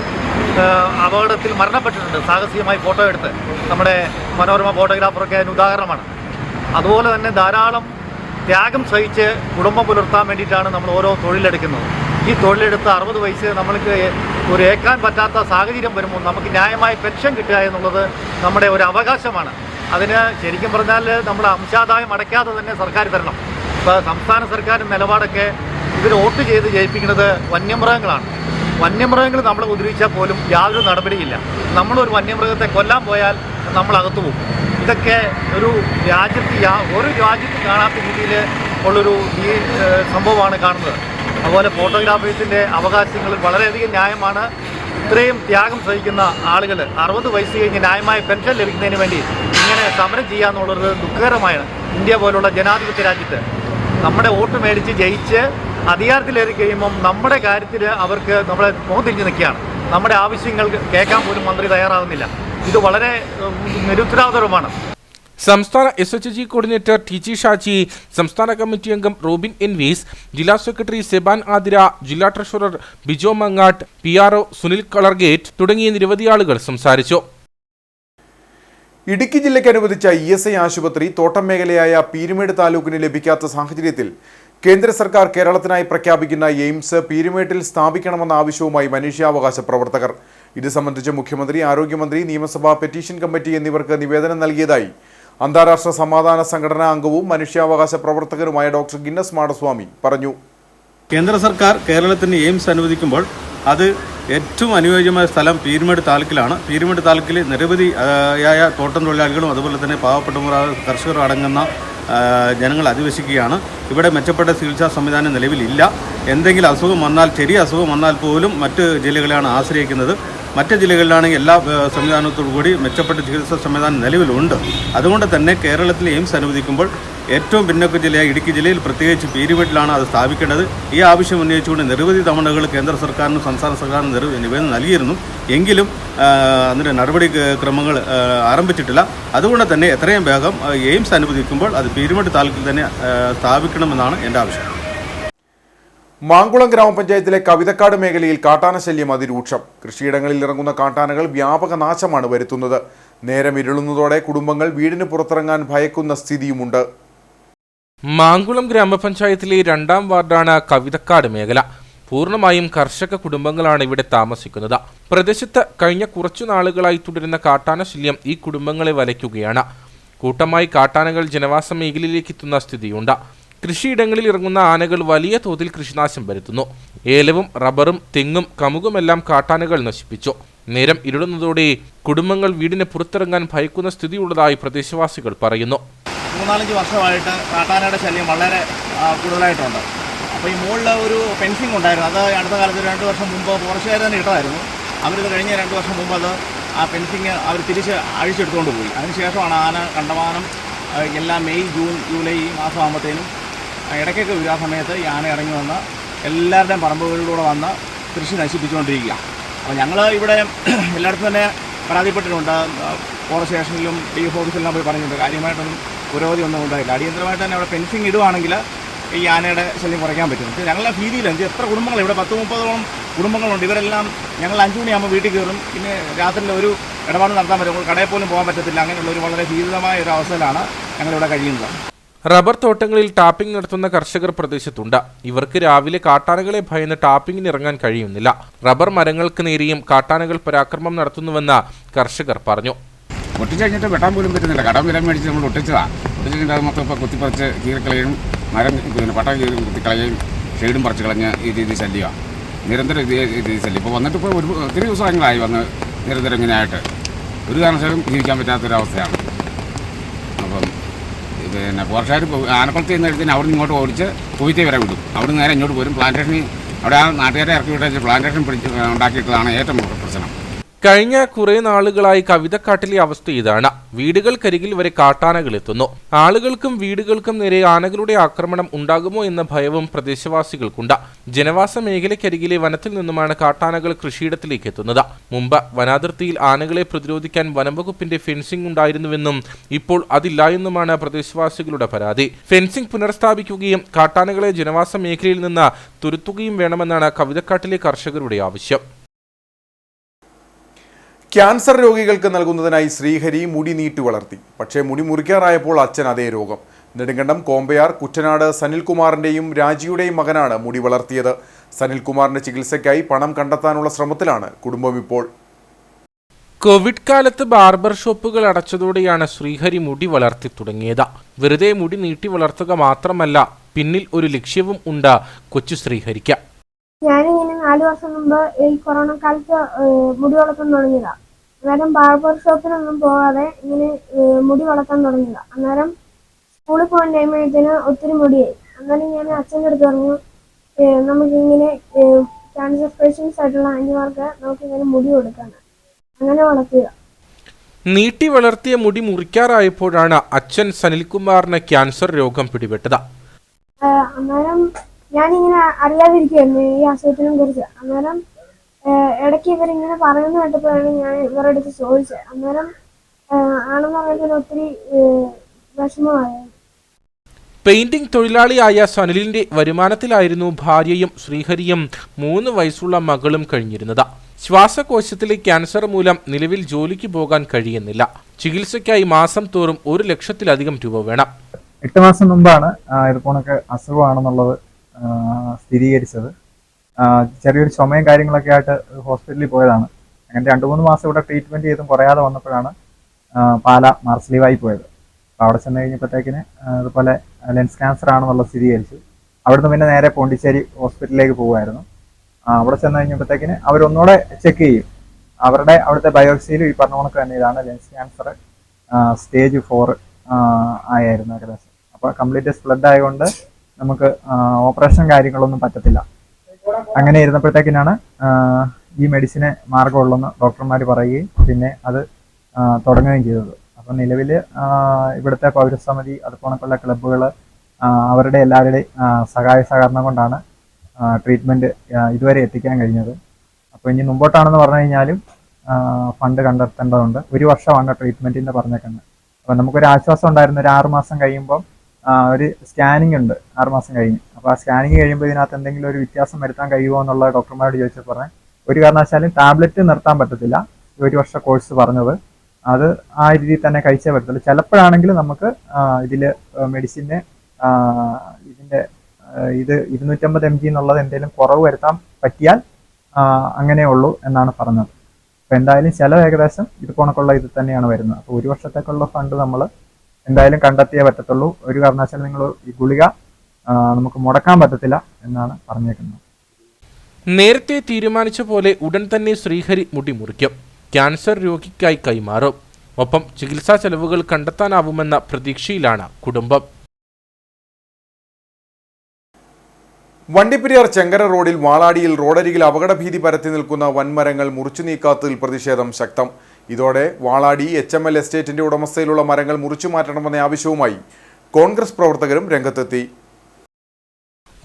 അപകടത്തിൽ മരണപ്പെട്ടിട്ടുണ്ട്. സാഹസികമായി ഫോട്ടോ എടുത്ത് നമ്മുടെ മനോരമ ഫോട്ടോഗ്രാഫറൊക്കെ അതിന് ഉദാഹരണമാണ്. അതുപോലെ തന്നെ ധാരാളം ത്യാഗം സഹിച്ച് കുടുംബം പുലർത്താൻ വേണ്ടിയിട്ടാണ് നമ്മൾ ഓരോ തൊഴിലെടുക്കുന്നത്. ഈ തൊഴിലെടുത്ത് 60 വയസ്സ് നമ്മൾക്ക് ഒരു ഏക്കാൻ പറ്റാത്ത സാഹചര്യം വരുമ്പോൾ നമുക്ക് ന്യായമായ പെൻഷൻ കിട്ടുക എന്നുള്ളത് നമ്മുടെ ഒരു അവകാശമാണ്. അതിന് ശരിക്കും പറഞ്ഞാൽ നമ്മൾ അംശാദായം അടയ്ക്കാതെ തന്നെ സർക്കാർ തരണം. ഇപ്പോൾ സംസ്ഥാന സർക്കാരിൻ്റെ നിലപാടൊക്കെ ഇതിൽ വോട്ട് ചെയ്ത് ജയിപ്പിക്കുന്നത് വന്യമൃഗങ്ങളാണ്. വന്യമൃഗങ്ങൾ നമ്മളെ ഉപദ്രവിച്ചാൽ പോലും യാതൊരു നടപടിയില്ല. നമ്മളൊരു വന്യമൃഗത്തെ കൊല്ലാൻ പോയാൽ നമ്മൾ അകത്തു പോകും. ഇതൊക്കെ ഒരു രാജ്യത്ത് കാണാത്ത രീതിയിൽ ഉള്ളൊരു ഈ സംഭവമാണ് കാണുന്നത്. അതുപോലെ ഫോട്ടോഗ്രാഫേഴ്സിൻ്റെ അവകാശങ്ങൾ വളരെയധികം ന്യായമാണ്. ഇത്രയും ത്യാഗം സഹിക്കുന്ന ആളുകൾ 60 വയസ്സ് കഴിഞ്ഞ് ന്യായമായ പെൻഷൻ ലഭിക്കുന്നതിന് വേണ്ടി ഇങ്ങനെ സമരം ചെയ്യുക എന്നുള്ളത് ദുഃഖകരമാണ്. ഇന്ത്യ പോലുള്ള ജനാധിപത്യ രാജ്യത്ത് നമ്മുടെ വോട്ട് മേടിച്ച് ജയിച്ച് അധികാരത്തിലേറി കഴിയുമ്പം നമ്മുടെ കാര്യത്തിൽ അവർക്ക് നമ്മളെ മുഖം തിരിഞ്ഞ് നിൽക്കുകയാണ്. നമ്മുടെ ആവശ്യങ്ങൾ കേൾക്കാൻ പോലും മന്ത്രി തയ്യാറാകുന്നില്ല. ഇത് വളരെ നിരുത്തരവാദപരമാണ്. സംസ്ഥാന SHG കോർഡിനേറ്റർ ടി.ജി. ഷാജി, സംസ്ഥാന കമ്മിറ്റി അംഗം റോബിൻ എൻവീസ്, ജില്ലാ സെക്രട്ടറി സെബാൻ ആതിര, ജില്ലാ ട്രഷറർ ബിജോ മങ്ങാട്ട്, PRO സുനിൽ കളർഗേറ്റ് തുടങ്ങിയ നിരവധി ആളുകൾ സംസാരിച്ചു. ഇടുക്കി ജില്ലയ്ക്ക് അനുവദിച്ച ESI ആശുപത്രി തോട്ടം മേഖലയായ പീരുമേട് താലൂക്കിന് ലഭിക്കാത്ത സാഹചര്യത്തിൽ കേന്ദ്ര സർക്കാർ കേരളത്തിനായി പ്രഖ്യാപിക്കുന്ന എയിംസ് പീരുമേട്ടിൽ സ്ഥാപിക്കണമെന്ന ആവശ്യവുമായി മനുഷ്യാവകാശ പ്രവർത്തകർ. ഇത് സംബന്ധിച്ച് മുഖ്യമന്ത്രി, ആരോഗ്യമന്ത്രി, നിയമസഭാ പെറ്റീഷൻ കമ്മിറ്റി എന്നിവർക്ക് നിവേദനം നൽകിയതായി അന്താരാഷ്ട്ര സമാധാന സംഘടനാ അംഗവും മനുഷ്യാവകാശ പ്രവർത്തകരുമായ ഡോക്ടർ ഗിന്നസ് മാടസ്വാമി പറഞ്ഞു. കേന്ദ്ര സർക്കാർ കേരളത്തിന് എയിംസ് അനുവദിക്കുമ്പോൾ അത് ഏറ്റവും അനുയോജ്യമായ സ്ഥലം പീരുമേട് താലൂക്കിലാണ്. പീരുമേട് താലൂക്കിൽ നിരവധിയായ തോട്ടം തൊഴിലാളികളും അതുപോലെ തന്നെ പാവപ്പെട്ട കർഷകരും അടങ്ങുന്ന ജനങ്ങൾ അധിവസിക്കുകയാണ്. ഇവിടെ മെച്ചപ്പെട്ട ചികിത്സാ സംവിധാനം നിലവിലില്ല. എന്തെങ്കിലും അസുഖം വന്നാൽ, ചെറിയ അസുഖം വന്നാൽ പോലും മറ്റ് ജില്ലകളെയാണ് ആശ്രയിക്കുന്നത്. മറ്റ് ജില്ലകളിലാണെങ്കിൽ എല്ലാ സംവിധാനത്തോടു കൂടി മെച്ചപ്പെട്ട ചികിത്സാ സംവിധാനം നിലവിലുണ്ട്. അതുകൊണ്ട് തന്നെ കേരളത്തിൽ എയിംസ് അനുവദിക്കുമ്പോൾ ഏറ്റവും പിന്നോക്ക ജില്ലയായ ഇടുക്കി ജില്ലയിൽ പ്രത്യേകിച്ച് പീരുമേട്ടിലാണ് അത് സ്ഥാപിക്കേണ്ടത്. ഈ ആവശ്യം ഉന്നയിച്ചുകൊണ്ട് നിരവധി തവണകൾ കേന്ദ്ര സർക്കാരിനും സംസ്ഥാന സർക്കാരിനും നിവേദനം നൽകിയിരുന്നു. എങ്കിലും അതിൻ്റെ നടപടിക്രമങ്ങൾ ആരംഭിച്ചിട്ടില്ല. അതുകൊണ്ട് തന്നെ എത്രയും വേഗം എയിംസ് അനുവദിക്കുമ്പോൾ അത് പീരുമേട് താലൂക്കിൽ തന്നെ സ്ഥാപിക്കണമെന്നാണ് എൻ്റെ ആവശ്യം. മാങ്കുളം ഗ്രാമപഞ്ചായത്തിലെ കവിതക്കാട് മേഖലയിൽ കാട്ടാനശല്യം അതിരൂക്ഷം. കൃഷിയിടങ്ങളിൽ ഇറങ്ങുന്ന കാട്ടാനകൾ വ്യാപക നാശമാണ് വരുത്തുന്നത്. നേരം ഇരുളുന്നതോടെ കുടുംബങ്ങൾ വീടിന് പുറത്തിറങ്ങാൻ ഭയക്കുന്ന സ്ഥിതിയുമുണ്ട്. മാങ്കുളം ഗ്രാമപഞ്ചായത്തിലെ 2ാം വാർഡാണ് കവിതക്കാട് മേഖല. പൂർണ്ണമായും കർഷക കുടുംബങ്ങളാണ് ഇവിടെ താമസിക്കുന്നത്. പ്രദേശത്ത് കഴിഞ്ഞ കുറച്ചു നാളുകളായി തുടരുന്ന കാട്ടാനശല്യം ഈ കുടുംബങ്ങളെ വലയ്ക്കുകയാണ്. കൂട്ടമായി കാട്ടാനകൾ ജനവാസ മേഖലയിലേക്ക് എത്തുന്ന സ്ഥിതിയുണ്ട്. കൃഷിയിടങ്ങളിൽ ഇറങ്ങുന്ന ആനകൾ വലിയ തോതിൽ കൃഷിനാശം വരുത്തുന്നു. ഏലവും റബ്ബറും തെങ്ങും കമുകുമെല്ലാം കാട്ടാനകൾ നശിപ്പിച്ചു. നേരം ഇരുളുന്നതോടെ കുടുംബങ്ങൾ വീടിന് പുറത്തിറങ്ങാൻ ഭയക്കുന്ന സ്ഥിതിയുള്ളതായി പ്രദേശവാസികൾ പറയുന്നു. 3-4 വർഷമായിട്ട് കാട്ടാനയുടെ ശല്യം വളരെ കൂടുതലായിട്ടുണ്ട്. അപ്പോൾ ഈ മുകളിൽ ഒരു ഫെൻസിങ് ഉണ്ടായിരുന്നു. അത് അടുത്ത കാലത്ത് 2 വർഷം മുമ്പ് ഫോറസ്റ്റുകാർ തന്നെ ഇട്ടതായിരുന്നു. അവരിത് കഴിഞ്ഞ 2 വർഷം മുമ്പ് അത് ആ ഫെൻസിങ് അവർ തിരിച്ച് അഴിച്ചെടുത്തുകൊണ്ട് പോയി. അതിനുശേഷമാണ് ആന കണ്ടമാനം എല്ലാ മെയ്, ജൂൺ, ജൂലൈ ഈ മാസം ആകുമ്പോഴത്തേനും ഇടയ്ക്കൊക്കെ വരും. ആ സമയത്ത് ഈ ആന ഇറങ്ങി വന്ന് എല്ലാവരുടെയും പറമ്പുകളിലൂടെ വന്ന് കൃഷി നശിപ്പിച്ചുകൊണ്ടിരിക്കുക. അപ്പോൾ ഞങ്ങൾ ഇവിടെ എല്ലായിടത്തും തന്നെ പരാതിപ്പെട്ടിട്ടുണ്ട്. ഫോറസ്റ്റ് സ്റ്റേഷനിലും DF ഓഫീസിലെല്ലാം പോയി പറഞ്ഞിട്ടുണ്ട്. കാര്യമായിട്ടൊന്നും പുരോഗതി ഒന്നും ഉണ്ടായില്ല. അടിയന്തരമായിട്ട് തന്നെ അവിടെ ഫെൻസിങ് ഇടുവാണെങ്കിൽ ഈ ആനയുടെ ശല്യം കുറയ്ക്കാൻ പറ്റും. ഞങ്ങളുടെ ഭീതിയിൽ എത്ര കുടുംബങ്ങൾ ഇവിടെ 10-30ഓളം കുടുംബങ്ങളുണ്ട്. ഇവരെല്ലാം ഞങ്ങൾ 5 മണിയാകുമ്പോൾ വീട്ടിൽ കയറും. പിന്നെ രാത്രിയിൽ ഒരു ഇടപാട് നടത്താൻ പറ്റും. കടയിൽ പോലും പോകാൻ പറ്റത്തില്ല. അങ്ങനെയുള്ള ഒരു വളരെ ഭീതിതമായ ഒരു അവസ്ഥയിലാണ് ഞങ്ങളിവിടെ കഴിയുന്നത്. റബ്ബർ തോട്ടങ്ങളിൽ ടാപ്പിംഗ് നടത്തുന്ന കർഷകർ പ്രദേശത്തുണ്ട്. ഇവർക്ക് രാവിലെ കാട്ടാനകളെ ഭയന്ന് ടാപ്പിങ്ങിന് ഇറങ്ങാൻ കഴിയുന്നില്ല. റബ്ബർ മരങ്ങൾക്ക് നേരെയും കാട്ടാനകൾ പരാക്രമം നടത്തുന്നുവെന്ന് കർഷകർ പറഞ്ഞു. ഒട്ടിച്ച് കഴിഞ്ഞിട്ട് വെട്ടാൻ പോലും പറ്റുന്നില്ല. കടം വില മേടിച്ച് നമ്മൾ ഒട്ടിച്ചതാണ്. ഒട്ടിച്ചിട്ട് അത് മൊത്തം ഇപ്പോൾ കുത്തിപ്പറിച്ച് കീറിക്കളയും, മരം പട്ട കീറി കുത്തിക്കളയും, ഷെയ്ഡും പറിച്ച് കളഞ്ഞ് ഈ രീതി ശല്യമാണ്, നിരന്തരം ഇതേ രീതി ശല്യം. ഇപ്പോൾ വന്നിട്ട് ഇപ്പോൾ ഒത്തിരി ദിവസങ്ങളായി വന്ന് നിരന്തരം ഇങ്ങനെയായിട്ട് ഒരു കാരണവശാലും ജീവിക്കാൻ പറ്റാത്തൊരവസ്ഥയാണ്. അപ്പം പിന്നെ പോർഷാർ ആനക്കുളത്ത് നിന്ന് എടുത്തിന് അവിടെ നിന്ന് ഇങ്ങോട്ട് ഓടിച്ച് കുവൈത്തെ വരെ വിടും, അവിടെ നിന്ന് നേരെ ഇങ്ങോട്ട് പോരും. പ്ലാന്റേഷനിൽ അവിടെ ആ നാട്ടുകാരെ ഇറക്കി വിട്ട പ്ലാന്റേഷൻ ഉണ്ടാക്കിയിട്ടതാണ് ഏറ്റവും പ്രശ്നം. കഴിഞ്ഞ കുറെ നാളുകളായി കവിതക്കാട്ടിലെ അവസ്ഥ ഇതാണ്. വീടുകൾക്കരികിൽ വരെ കാട്ടാനകൾ എത്തുന്നു. ആളുകൾക്കും വീടുകൾക്കും നേരെ ആനകളുടെ ആക്രമണം ഉണ്ടാകുമോ എന്ന ഭയവും പ്രദേശവാസികൾക്കുണ്ട്. ജനവാസ മേഖലയ്ക്കരികിലെ വനത്തിൽ നിന്നുമാണ് കാട്ടാനകൾ കൃഷിയിടത്തിലേക്ക് എത്തുന്നത്. മുമ്പ് വനാതിർത്തിയിൽ ആനകളെ പ്രതിരോധിക്കാൻ വനംവകുപ്പിന്റെ ഫെൻസിംഗ് ഉണ്ടായിരുന്നുവെന്നും ഇപ്പോൾ അതില്ല എന്നുമാണ് പ്രദേശവാസികളുടെ പരാതി. ഫെൻസിംഗ് പുനഃസ്ഥാപിക്കുകയും കാട്ടാനകളെ ജനവാസ മേഖലയിൽ നിന്ന് തുരത്തുകയും വേണമെന്നാണ് കവിതക്കാട്ടിലെ കർഷകരുടെ ആവശ്യം. ക്യാൻസർ രോഗികൾക്ക് നൽകുന്നതിനായി ശ്രീഹരി മുടി നീട്ടി വളർത്തി. പക്ഷേ മുടി മുറിക്കാറായപ്പോൾ അച്ഛൻ അതേ രോഗം. നെടുങ്കണ്ടം കോമ്പയാർ കുറ്റനാട് സനിൽകുമാറിന്റെയും രാജിയുടെയും മകനാണ് മുടി വളർത്തിയത്. സനിൽകുമാറിന്റെ ചികിത്സയ്ക്കായി പണം കണ്ടെത്താനുള്ള ശ്രമത്തിലാണ് കുടുംബം ഇപ്പോൾ. കോവിഡ് കാലത്ത് ബാർബർ ഷോപ്പുകൾ അടച്ചതോടെയാണ് ശ്രീഹരി മുടി വളർത്തി തുടങ്ങിയത്. വെറുതെ മുടി നീട്ടി വളർത്തുക മാത്രമല്ല, പിന്നിൽ ഒരു ലക്ഷ്യവും ഉണ്ട് കൊച്ചു ശ്രീഹരിക്ക്. ഞാനിങ്ങനെ 4 വർഷം മുമ്പ് ഈ കൊറോണ കാലത്ത് മുടി വളർത്താൻ തുടങ്ങിയതാണ്. അന്നേരം ബാർബർ ഷോപ്പിനൊന്നും പോകാതെ ഇങ്ങനെ മുടി വളർത്താൻ തുടങ്ങിയതാണ്. അന്നേരം സ്കൂളിൽ പോകാൻ ടൈം ആയതിന് ഒത്തിരി മുടിയായി. അന്നേരം ഞാൻ അച്ഛൻ്റെ അടുത്ത് പറഞ്ഞു, നമുക്കിങ്ങനെ ക്യാൻസർ പേഷ്യൻസ് ആയിട്ടുള്ള അന്യമാർക്ക് നമുക്കിങ്ങനെ മുടി കൊടുക്കാണ്. അങ്ങനെ വളർത്തിയതാണ്. നീട്ടി വളർത്തിയ മുടി മുറിക്കാറായപ്പോഴാണ് അച്ഛൻ സനിൽകുമാറിന് ക്യാൻസർ രോഗം പിടിപെട്ടത്. അന്നേരം ഞാനിങ്ങനെ അറിയാതിരിക്കുമായിരുന്നു ഈ അസുഖത്തിനെ കുറിച്ച്. അന്നേരം ഇടയ്ക്ക് ഇവരിങ്ങനെ പറയുന്ന കേട്ടപ്പോഴാണ് ഞാൻ ഇവരുടെ അടുത്ത് ചോദിച്ചത്. അന്നേരം ആണെന്ന് പറഞ്ഞതിന് ഒത്തിരി വിഷമമായിരുന്നു. പെയിന്റിംഗ് തൊഴിലാളിയായ സനിലിന്റെ വരുമാനത്തിലായിരുന്നു ഭാര്യയും ശ്രീഹരിയും 3 വയസ്സുള്ള മകളും കഴിഞ്ഞിരുന്നത്. ശ്വാസകോശത്തിലെ ക്യാൻസർ മൂലം നിലവിൽ ജോലിക്ക് പോകാൻ കഴിയുന്നില്ല. ചികിത്സയ്ക്കായി മാസം തോറും 1 ലക്ഷത്തിലധികം രൂപ വേണം. 8 മാസം മുമ്പാണ് ഇതുപോലൊക്കെ അസുഖമാണെന്നുള്ളത് സ്ഥിരീകരിച്ചത്. ചെറിയൊരു ചുമയും കാര്യങ്ങളൊക്കെ ആയിട്ട് ഹോസ്പിറ്റലിൽ പോയതാണ്. അങ്ങനെ 2-3 മാസം ഇവിടെ ട്രീറ്റ്മെൻറ്റ് ചെയ്തും കുറയാതെ വന്നപ്പോഴാണ് പാല മാർസ്ലീവായി പോയത്. അപ്പോൾ അവിടെ ചെന്ന് കഴിഞ്ഞപ്പോഴത്തേക്കിന് അതുപോലെ ലെൻസ് ക്യാൻസർ ആണെന്നുള്ളത് സ്ഥിരീകരിച്ചു. അവിടുന്ന് പിന്നെ നേരെ പോണ്ടിച്ചേരി ഹോസ്പിറ്റലിലേക്ക് പോകുമായിരുന്നു. അവിടെ ചെന്ന് കഴിഞ്ഞപ്പോഴത്തേക്കിന് അവരൊന്നുകൂടെ ചെക്ക് ചെയ്യും. അവിടുത്തെ ബയോപ്സിയിലും ഈ പറഞ്ഞ കണക്ക് തന്നെ ഇതാണ് ലെൻസ് ക്യാൻസർ സ്റ്റേജ് 4 ആയിരുന്നു ഏകദേശം. അപ്പോൾ കംപ്ലീറ്റ് സ്പ്രെഡ് ആയതുകൊണ്ട് നമുക്ക് ഓപ്പറേഷൻ കാര്യങ്ങളൊന്നും പറ്റത്തില്ല. അങ്ങനെ ഇരുന്നപ്പോഴത്തേക്കിനാണ് ഈ മെഡിസിന് മാർഗമുള്ളതെന്ന് ഡോക്ടർമാർ പറയുകയും പിന്നെ അത് തുടങ്ങുകയും ചെയ്തത്. അപ്പം നിലവിൽ ഇവിടുത്തെ പൗരസമിതി അതുപോലുള്ള ക്ലബ്ബുകൾ അവരുടെ എല്ലാവരുടെയും സഹായ സഹകരണം കൊണ്ടാണ് ട്രീറ്റ്മെൻറ്റ് ഇതുവരെ എത്തിക്കാൻ കഴിഞ്ഞത്. അപ്പോൾ ഇനി മുമ്പോട്ടാണെന്ന് പറഞ്ഞു കഴിഞ്ഞാലും ഫണ്ട് കണ്ടെത്തേണ്ടതുണ്ട്. 1 വർഷമാണ് ട്രീറ്റ്മെൻറ്റിൻ്റെ പറഞ്ഞേക്കുന്നത്. അപ്പം നമുക്കൊരു ആശ്വാസം ഉണ്ടായിരുന്നു. ഒരു 6 മാസം കഴിയുമ്പം ഒരു സ്കാനിങ് ഉണ്ട് 6 മാസം കഴിഞ്ഞ്. അപ്പോൾ ആ സ്കാനിങ് കഴിയുമ്പോൾ ഇതിനകത്ത് എന്തെങ്കിലും ഒരു വ്യത്യാസം വരുത്താൻ കഴിയുമോ എന്നുള്ള ഡോക്ടർമാരോട് ചോദിച്ചപ്പോൾ പറഞ്ഞാൽ ഒരു കാരണവശാലും ടാബ്ലറ്റ് നിർത്താൻ പറ്റത്തില്ല. 1 വർഷ കോഴ്സ് പറഞ്ഞത് അത് ആ രീതിയിൽ തന്നെ കഴിച്ചേ പറ്റത്തുള്ളൂ. ചിലപ്പോഴാണെങ്കിൽ നമുക്ക് ഇതിൽ മെഡിസിന് ഇത് 250 mg എന്നുള്ളത് എന്തെങ്കിലും കുറവ് വരുത്താൻ പറ്റിയാൽ അങ്ങനെ ഉള്ളൂ എന്നാണ് പറഞ്ഞത്. അപ്പോൾ എന്തായാലും ചിലവ് ഏകദേശം ഇത് കണക്കുള്ള ഇത് തന്നെയാണ് വരുന്നത്. അപ്പോൾ 1 വർഷത്തേക്കുള്ള ഫണ്ട് നമ്മൾ എന്തായാലും കണ്ടെത്തിയേ പറ്റത്തുള്ളൂ. ഒരു കാരണവശാലും നിങ്ങൾ ഈ ഗുളിക നമുക്ക് മുടക്കാൻ പറ്റത്തില്ല എന്നാണ് പറഞ്ഞേക്കുന്നത്. നേരത്തെ തീരുമാനിച്ച പോലെ ഉടൻ തന്നെ ശ്രീഹരി മുടി മുറിക്കും. ക്യാൻസർ രോഗിക്കായി കൈമാറും. ഒപ്പം ചികിത്സാ ചെലവുകൾ കണ്ടെത്താനാവുമെന്ന പ്രതീക്ഷയിലാണ് കുടുംബം. വണ്ടിപ്പെരിയാർ ചെങ്കര റോഡിൽ വാളാടിയിൽ റോഡരികിൽ അപകടഭീതി പരത്തി നിൽക്കുന്ന വൻമരങ്ങൾ മുറിച്ചു നീക്കാത്തതിൽ പ്രതിഷേധം ശക്തം. ഇതോടെ വാളാടി HML എസ്റ്റേറ്റിന്റെ ഉടമസ്ഥയിലുള്ള മരങ്ങൾ മുറിച്ചു മാറ്റണമെന്ന ആവശ്യവുമായി കോൺഗ്രസ് പ്രവർത്തകരും രംഗത്തെത്തി.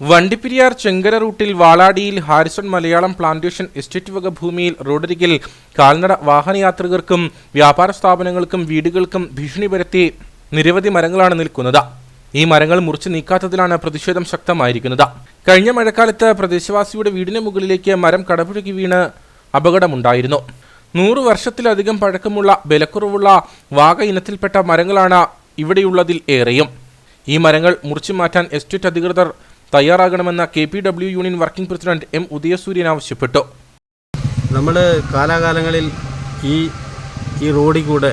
വണ്ടിപ്പെരിയാർ ചെങ്കര റൂട്ടിൽ വാളാടിയിൽ ഹാരിസൺ മലയാളം പ്ലാന്റേഷൻ എസ്റ്റേറ്റ് വക ഭൂമിയിൽ റോഡരികിൽ കാൽനട വാഹനയാത്രികർക്കും വ്യാപാര സ്ഥാപനങ്ങൾക്കും വീടുകൾക്കും ഭീഷണി പരത്തി നിരവധി മരങ്ങളാണ് നിൽക്കുന്നത്. ഈ മരങ്ങൾ മുറിച്ചു നീക്കാത്തതിലാണ് പ്രതിഷേധം ശക്തമായിരിക്കുന്നത്. കഴിഞ്ഞ മഴക്കാലത്ത് പ്രദേശവാസിയുടെ വീടിന് മുകളിലേക്ക് മരം കടപുഴകി വീണ് അപകടമുണ്ടായിരുന്നു. 100 വർഷത്തിലധികം പഴക്കമുള്ള ബലക്കുറവുള്ള വാഗ ഇനത്തിൽപ്പെട്ട മരങ്ങളാണ് ഇവിടെയുള്ളതിൽ ഏറെയും. ഈ മരങ്ങൾ മുറിച്ചു മാറ്റാൻ എസ്റ്റേറ്റ് അധികൃതർ തയ്യാറാകണമെന്ന KPW union working president M. ഉദയസൂര്യൻ ആവശ്യപ്പെട്ടു. നമ്മൾ കാലാകാലങ്ങളിൽ ഈ റോഡിൽ കൂടെ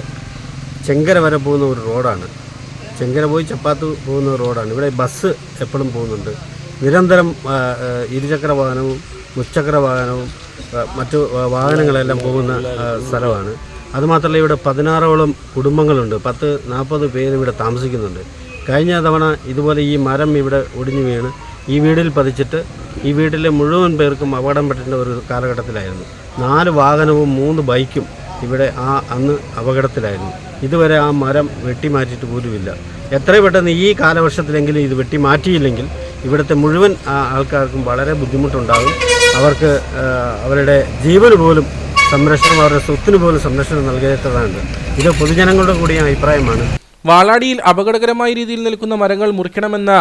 ചെങ്കര വരെ പോകുന്ന ഒരു റോഡാണ്. ചെങ്കര പോയി ചപ്പാത്ത് പോകുന്ന റോഡാണ്. ഇവിടെ ബസ് എപ്പോഴും പോകുന്നുണ്ട്. നിരന്തരം ഇരുചക്ര വാഹനവും മുച്ചക്ര വാഹനവും മറ്റു വാഹനങ്ങളെല്ലാം പോകുന്ന സ്ഥലമാണ്. അതുമാത്രമല്ല ഇവിടെ 16ഓളം കുടുംബങ്ങളുണ്ട്, 40 പേര് ഇവിടെ താമസിക്കുന്നുണ്ട്. കഴിഞ്ഞ തവണ ഇതുപോലെ ഈ മരം ഇവിടെ ഒടിഞ്ഞു വീണ് ഈ വീടിൽ പതിച്ചിട്ട് ഈ വീട്ടിലെ മുഴുവൻ പേർക്കും അപകടം പറ്റുന്ന ഒരു കാലഘട്ടത്തിലായിരുന്നു. 4 വാഹനവും 3 ബൈക്കും ഇവിടെ അന്ന് അപകടത്തിലായിരുന്നു. ഇതുവരെ ആ മരം വെട്ടിമാറ്റിയിട്ട് പോലുമില്ല. എത്രയും പെട്ടെന്ന് ഈ കാലവർഷത്തിലെങ്കിലും ഇത് വെട്ടിമാറ്റിയില്ലെങ്കിൽ ഇവിടുത്തെ മുഴുവൻ ആൾക്കാർക്കും വളരെ ബുദ്ധിമുട്ടുണ്ടാകും. അവർക്ക് അവരുടെ ജീവന് പോലും സംരക്ഷണം, അവരുടെ സ്വത്തിന് പോലും സംരക്ഷണം നൽകേണ്ടതാണ്. ഇത് പൊതുജനങ്ങളുടെ കൂടി അഭിപ്രായമാണ്. വാളാടിയിൽ അപകടകരമായ രീതിയിൽ നിൽക്കുന്ന മരങ്ങൾ മുറിക്കണമെന്ന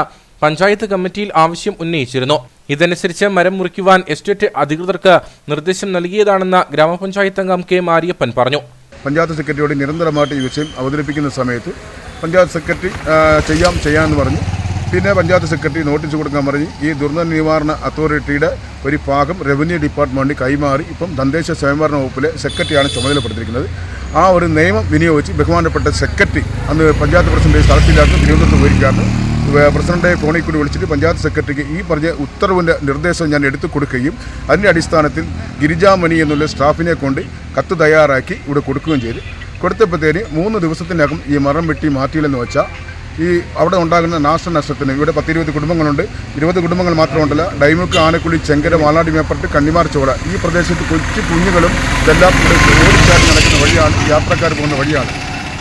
പഞ്ചായത്ത് കമ്മിറ്റിയിൽ ആവശ്യം ഉന്നയിച്ചിരുന്നു. ഇതനുസരിച്ച് മരം മുറിക്കുവാൻ എസ്റ്റേറ്റ് അധികൃതർക്ക് നിർദ്ദേശം നൽകിയതാണെന്ന് ഗ്രാമപഞ്ചായത്ത് അംഗം കെ മാരിയപ്പൻ പറഞ്ഞു. പഞ്ചായത്ത് സെക്രട്ടറിയോട് നിരന്തരമായിട്ട് ഈ വിഷയം അവതരിപ്പിക്കുന്ന സമയത്ത് പഞ്ചായത്ത് സെക്രട്ടറി ചെയ്യാമെന്ന് പറഞ്ഞു. പിന്നെ പഞ്ചായത്ത് സെക്രട്ടറി നോട്ടീസ് കൊടുക്കാൻ പറഞ്ഞ് ഈ ദുരന്ത നിവാരണ അതോറിറ്റിയുടെ ഒരു ഭാഗം റവന്യൂ ഡിപ്പാർട്ട്മെൻറ്റ് കൈമാറി ഇപ്പം തദ്ദേശ സ്വയംഭരണ വകുപ്പിലെ സെക്രട്ടറിയാണ് ചുമതലപ്പെടുത്തിയിരിക്കുന്നത്. ആ ഒരു നിയമം വിനിയോഗിച്ച് ബഹുമാനപ്പെട്ട സെക്രട്ടറി അന്ന് പഞ്ചായത്ത് പ്രസിഡന്റ് സ്ഥലത്തില്ലാത്ത തിരുവനന്തപുരത്ത് പോയിരിക്കുകയാണ്. പ്രസിഡന്റെ ഫോണിൽ കൂടി വിളിച്ചിട്ട് പഞ്ചായത്ത് സെക്രട്ടറിക്ക് ഈ പറഞ്ഞ ഉത്തരവിൻ്റെ നിർദ്ദേശം ഞാൻ എടുത്തു കൊടുക്കുകയും അതിൻ്റെ അടിസ്ഥാനത്തിൽ ഗിരിജാമണി എന്നുള്ള സ്റ്റാഫിനെ കൊണ്ട് കത്ത് തയ്യാറാക്കി ഇവിടെ കൊടുക്കുകയും ചെയ്തു. കൊടുത്തപ്പോഴത്തേന് 3 ദിവസത്തിനകം ഈ മരം വെട്ടി മാറ്റിയില്ലെന്ന് വെച്ചാൽ ഈ അവിടെ ഉണ്ടാകുന്ന നാശനഷ്ടത്തിന് ഇവിടെ 10-20 കുടുംബങ്ങളുണ്ട്. 20 കുടുംബങ്ങൾ മാത്രമുണ്ടല്ല, ഡൈമുക്ക്, ആനക്കുഴി, ചെങ്കര, വാലാടി, മേപ്പറട്ട്, കണ്ണിമാർ, ചോള ഈ പ്രദേശത്ത് കൊച്ചു കുഞ്ഞുങ്ങളും ഇതെല്ലാം ഇവിടെ ഓടിച്ചാടി നടക്കുന്ന വഴിയാണ്, യാത്രക്കാർ പോകുന്ന വഴിയാണ്.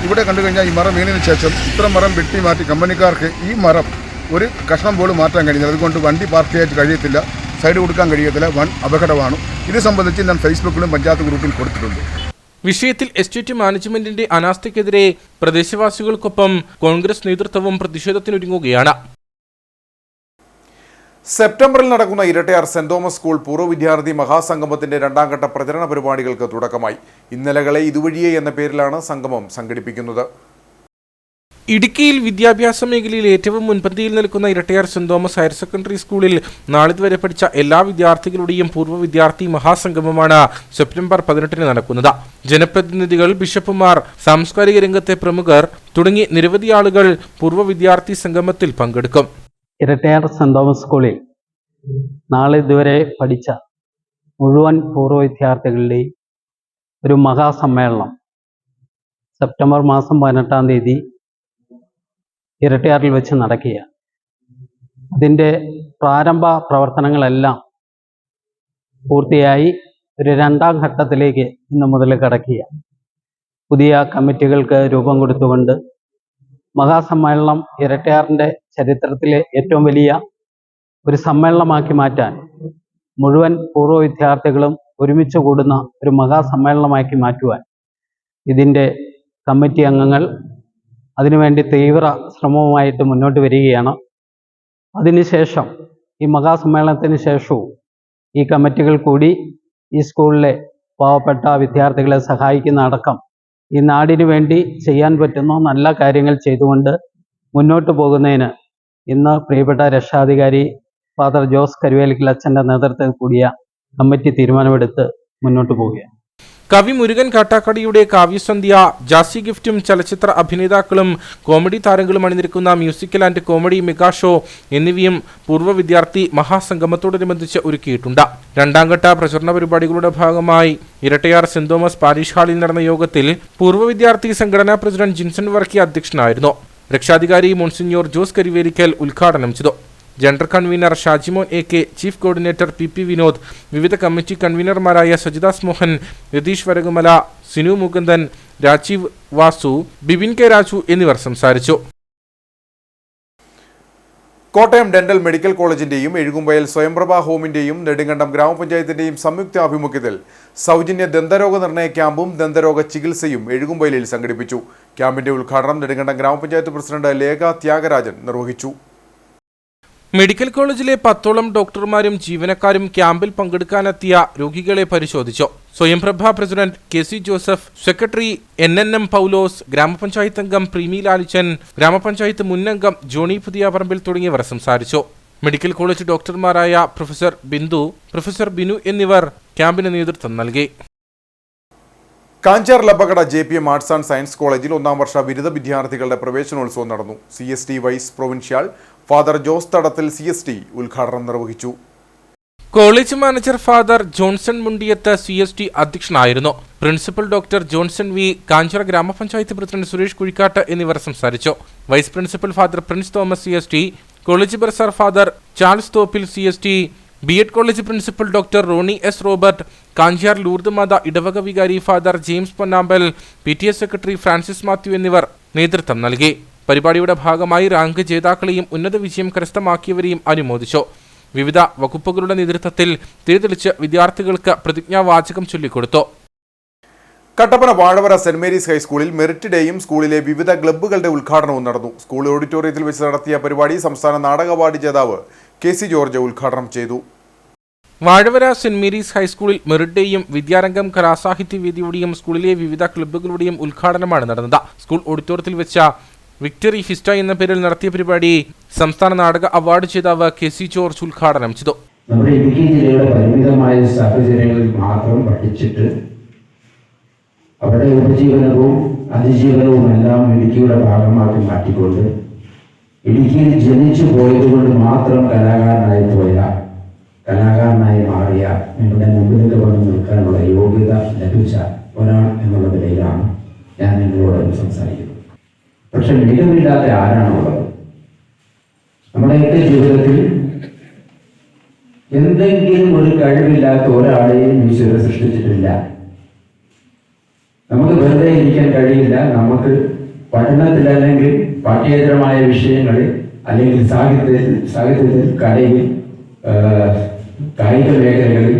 ഇവിടെ കണ്ടു കഴിഞ്ഞാൽ ഈ മരം വീണതിന് ശേഷം ഇത്ര മരം വെട്ടി മാറ്റി കമ്പനിക്കാർക്ക് ഈ മരം ഒരു കഷ്ണം പോലും മാറ്റാൻ കഴിയുന്നില്ല. അതുകൊണ്ട് വണ്ടി പാർക്ക് ചെയ്യാൻ കഴിയത്തില്ല, സൈഡ് കൊടുക്കാൻ കഴിയത്തില്ല, വൻ അപകടമാണ്. ഇത് സംബന്ധിച്ച് ഞാൻ ഫേസ്ബുക്കിലും പഞ്ചായത്ത് ഗ്രൂപ്പിൽ കൊടുത്തിട്ടുണ്ട്. വിഷയത്തിൽ എസ്റ്റേറ്റ് മാനേജ്മെന്റിന്റെ അനാസ്ഥയ്ക്കെതിരെ പ്രദേശവാസികൾക്കൊപ്പം കോൺഗ്രസ് നേതൃത്വവും പ്രതിഷേധത്തിനൊരുങ്ങുകയാണ്. സെപ്റ്റംബറിൽ നടക്കുന്ന ഇരട്ടയാർ സെന്റ് തോമസ് സ്കൂൾ പൂർവ്വ വിദ്യാർത്ഥി മഹാസംഗമത്തിന്റെ 2ാം ഘട്ട പ്രചരണ പരിപാടികൾക്ക് തുടക്കമായി. ഇന്നലകളെ ഇതുവഴിയേ എന്ന പേരിലാണ് സംഗമം സംഘടിപ്പിക്കുന്നത്. ഇടുക്കിയിൽ വിദ്യാഭ്യാസ മേഖലയിൽ ഏറ്റവും മുൻപന്തിയിൽ നിൽക്കുന്ന Erattayar saint Thomas higher secondary സ്കൂളിൽ നാളിതുവരെ പഠിച്ച എല്ലാ വിദ്യാർത്ഥികളുടെയും പൂർവ്വ വിദ്യാർത്ഥി മഹാസംഗമമാണ് സെപ്റ്റംബർ 18 നടക്കുന്നത്. ജനപ്രതിനിധികൾ, ബിഷപ്പുമാർ, സാംസ്കാരിക രംഗത്തെ പ്രമുഖർ തുടങ്ങി നിരവധി ആളുകൾ പൂർവ്വ വിദ്യാർത്ഥി സംഗമത്തിൽ പങ്കെടുക്കും. ഇരട്ടയാർ സെന്റ് തോമസ് സ്കൂളിൽ നാളെ ഇതുവരെ പഠിച്ച മുഴുവൻ പൂർവ്വ വിദ്യാർത്ഥികളുടെയും ഒരു മഹാസമ്മേളനം സെപ്റ്റംബർ മാസം 18-ാം തീയതി ഇരട്ടയാറിൽ വെച്ച് നടക്കുക. അതിൻ്റെ പ്രാരംഭ പ്രവർത്തനങ്ങളെല്ലാം പൂർത്തിയായി ഒരു 2ാം ഘട്ടത്തിലേക്ക് ഇന്ന് മുതൽ കടക്കുക. പുതിയ കമ്മിറ്റികൾക്ക് രൂപം കൊടുത്തുകൊണ്ട് മഹാസമ്മേളനം ഇരട്ടയാറിൻ്റെ ചരിത്രത്തിലെ ഏറ്റവും വലിയ ഒരു സമ്മേളനമാക്കി മാറ്റാൻ മുഴുവൻ പൂർവ്വ വിദ്യാർത്ഥികളും ഒരുമിച്ച് കൂടുന്ന ഒരു മഹാസമ്മേളനമാക്കി മാറ്റുവാൻ ഇതിൻ്റെ കമ്മിറ്റി അംഗങ്ങൾ അതിനുവേണ്ടി തീവ്ര ശ്രമവുമായിട്ട് മുന്നോട്ട് വരികയാണ്. അതിനുശേഷം ഈ മഹാസമ്മേളനത്തിന് ശേഷവും ഈ കമ്മിറ്റികൾ കൂടി ഈ സ്കൂളിലെ പാവപ്പെട്ട വിദ്യാർത്ഥികളെ സഹായിക്കുന്ന അടക്കം ഈ നാടിനു വേണ്ടി ചെയ്യാൻ പറ്റുന്ന നല്ല കാര്യങ്ങൾ ചെയ്തുകൊണ്ട് മുന്നോട്ട് പോകുന്നതിന് ഇന്ന് പ്രിയപ്പെട്ട രക്ഷാധികാരി ഫാദർ ജോസ് കരുവേലിക്കൽ അച്ഛൻ്റെ നേതൃത്വത്തിൽ കൂടിയ കമ്മിറ്റി തീരുമാനമെടുത്ത് മുന്നോട്ട് പോവുകയാണ്. കവി മുരുകൻ കാട്ടാക്കടിയുടെ കാവ്യസന്ധ്യ, ജാസി ഗിഫ്റ്റും ചലച്ചിത്ര അഭിനേതാക്കളും കോമഡി താരങ്ങളും അണിനിരക്കുന്ന musical and comedy mega show എന്നിവയും പൂർവ്വ വിദ്യാർത്ഥി മഹാസംഗമത്തോടനുബന്ധിച്ച് ഒരുക്കിയിട്ടുണ്ട്. 2ാം ഘട്ട പ്രചരണ പരിപാടികളുടെ ഭാഗമായി ഇരട്ടയാർ സെന്റ് തോമസ് പാരിഷ് ഹാളിൽ നടന്ന യോഗത്തിൽ പൂർവ്വ വിദ്യാർത്ഥി സംഘടനാ പ്രസിഡന്റ് ജിൻസൺ വർക്കി അധ്യക്ഷനായിരുന്നു. രക്ഷാധികാരി മോൺസിഞ്ഞോർ ജോസ് കരിവേലിക്കൽ ഉദ്ഘാടനം ചെയ്തു. General convener Shajimon AK, chief coordinator PP Vinod, വിവിധ കമ്മിറ്റി കൺവീനർമാരായ സജിദാസ് മോഹൻ, രതീഷ് വരകുമല, സിനു മുകുന്ദൻ, രാജീവ് വാസു, ബിബിൻ കെ രാജു എന്നിവർ സംസാരിച്ചു. കോട്ടയം ഡെന്റൽ മെഡിക്കൽ കോളേജിന്റെയും എഴുകുമ്പയൽ സ്വയംപ്രഭ ഹോമിന്റെയും നെടുങ്കണ്ടം ഗ്രാമപഞ്ചായത്തിന്റെയും സംയുക്ത ആഭിമുഖ്യത്തിൽ സൗജന്യ ദന്തരോഗ നിർണയ ക്യാമ്പും ദന്തരോഗ ചികിത്സയും എഴുകുമ്പയലിൽ സംഘടിപ്പിച്ചു. ക്യാമ്പിന്റെ ഉദ്ഘാടനം നെടുങ്കണ്ടം ഗ്രാമപഞ്ചായത്ത് പ്രസിഡന്റ് ലേഖ ത്യാഗരാജൻ നിർവഹിച്ചു. മെഡിക്കൽ കോളേജിലെ 10ഓളം ഡോക്ടർമാരും ജീവനക്കാരും ക്യാമ്പിൽ പങ്കെടുക്കാനെത്തിയ രോഗികളെ പരിശോധിച്ചു. Swayamprabha president KC Joseph, secretary NNM പൗലോസ്, ഗ്രാമപഞ്ചായത്ത് അംഗം പ്രീമി ലാലിച്ചൻ, ഗ്രാമപഞ്ചായത്ത് മുൻ അംഗം ജോണി പുതിയാപറമ്പിൽ തുടങ്ങിയവർ സംസാരിച്ചു. മെഡിക്കൽ കോളേജ് ഡോക്ടർമാരായ പ്രൊഫസർ ബിന്ദു, പ്രൊഫസർ ബിനു എന്നിവർ ക്യാമ്പിന് നേതൃത്വം നൽകി. Kanchar Labbakkada JPM arts and science കോളേജിൽ ഒന്നാം വർഷ ബിരുദ വിദ്യാർത്ഥികളുടെ പ്രവേശനോത്സവം നടന്നു. CST vice provincial father Jose Thadathil CST ഉദ്ഘാടനം നിർവഹിച്ചു. College manager father Johnson Mundiyath CST അധ്യക്ഷനായിരുന്നു. Principal doctor Johnson V, Kanchira gramapanchayat president Suresh Kuzhikkattu എന്നിവർ സംസാരിച്ചു. Vice principal father Prince Thomas CST, college bursar father Charles Thoppil CST, B.Ed college principal doctor Roni S. Robert, Kanchiyar Lourdes Matha ഇടവക വികാരി father James Ponnampal, PTA secretary Francis Mathew എന്നിവർ നേതൃത്വം നൽകി. പരിപാടിയുടെ ഭാഗമായി റാങ്ക് ജേതാക്കളെയും ഉന്നത വിജയം കരസ്ഥമാക്കിയവരെയും അനുമോദിച്ചു. വിവിധ വകുപ്പുകളുടെ നേതൃത്വത്തിൽ തിരിതെളിച്ച് വിദ്യാർത്ഥികൾക്ക് പ്രതിജ്ഞാവാചകം ചൊല്ലിക്കൊടുത്തു. കട്ടപ്പന വാഴവര സെന്റ് മേരീസ് ഹൈസ്കൂളിൽ മെറിറ്റ് ഡേയും സ്കൂളിലെ വിവിധ ക്ലബ്ബുകളുടെ ഉദ്ഘാടനവും നടന്നു. സ്കൂൾ ഓഡിറ്റോറിയത്തിൽ വെച്ച് നടത്തിയ പരിപാടി സംസ്ഥാന നാടക അവാർഡ് ജേതാവ് KC ജോർജ് ഉദ്ഘാടനം ചെയ്തു. വാഴവര സെന്റ് മേരീസ് ഹൈസ്കൂളിൽ മെറിറ്റ് ഡേയും വിദ്യാരംഗം കലാസാഹിത്യ വേദിയുടെയും സ്കൂളിലെ വിവിധ ക്ലബ്ബുകളുടെയും ഉദ്ഘാടനമാണ് നടന്നത്. സ്കൂൾ ഓഡിറ്റോറിയത്തിൽ വെച്ച വിക്ടറി ഫിസ്റ്റ എന്ന പേരിൽ നടത്തിയ പരിപാടി സംസ്ഥാന നാടക അവാർഡ് ജേതാവ് KC ജോർജ് ഉദ്ഘാടനം ചെയ്തു. നമ്മുടെ ഇടുക്കി ജില്ലയുടെ പരിമിതമായ സാഹചര്യങ്ങളിൽ മാത്രം പഠിച്ചിട്ട് അവിടെ ഉപജീവനവും അതിജീവനവും എല്ലാം ഇടുക്കിയുടെ ഭാഗമാക്കി മാറ്റിക്കൊണ്ട് ഇടുക്കിയിൽ ജനിച്ചു പോയതുകൊണ്ട് മാത്രം കലാകാരനായി മാറിയ നിങ്ങളുടെ മുമ്പിലേക്ക് വന്ന് നിൽക്കാനുള്ള യോഗ്യത ലഭിച്ച ഒരാൾ എന്നുള്ള നിലയിലാണ് ഞാൻ നിങ്ങളോട് സംസാരിക്കുന്നത്. പക്ഷെ മികവില്ലാത്ത ആരാണുള്ളത്? നമ്മുടെയൊക്കെ ജീവിതത്തിൽ എന്തെങ്കിലും ഒരു കഴിവില്ലാത്ത ഒരാളെയും ഈശ്വരൻ സൃഷ്ടിച്ചിട്ടില്ല. നമുക്ക് വെറുതെ ഇരിക്കാൻ കഴിയില്ല. നമുക്ക് പഠനത്തിൽ അല്ലെങ്കിൽ പാഠ്യേതരമായ വിഷയങ്ങളിൽ അല്ലെങ്കിൽ സാഹിത്യത്തിൽ കലയിൽ കായിക മേഖലകളിൽ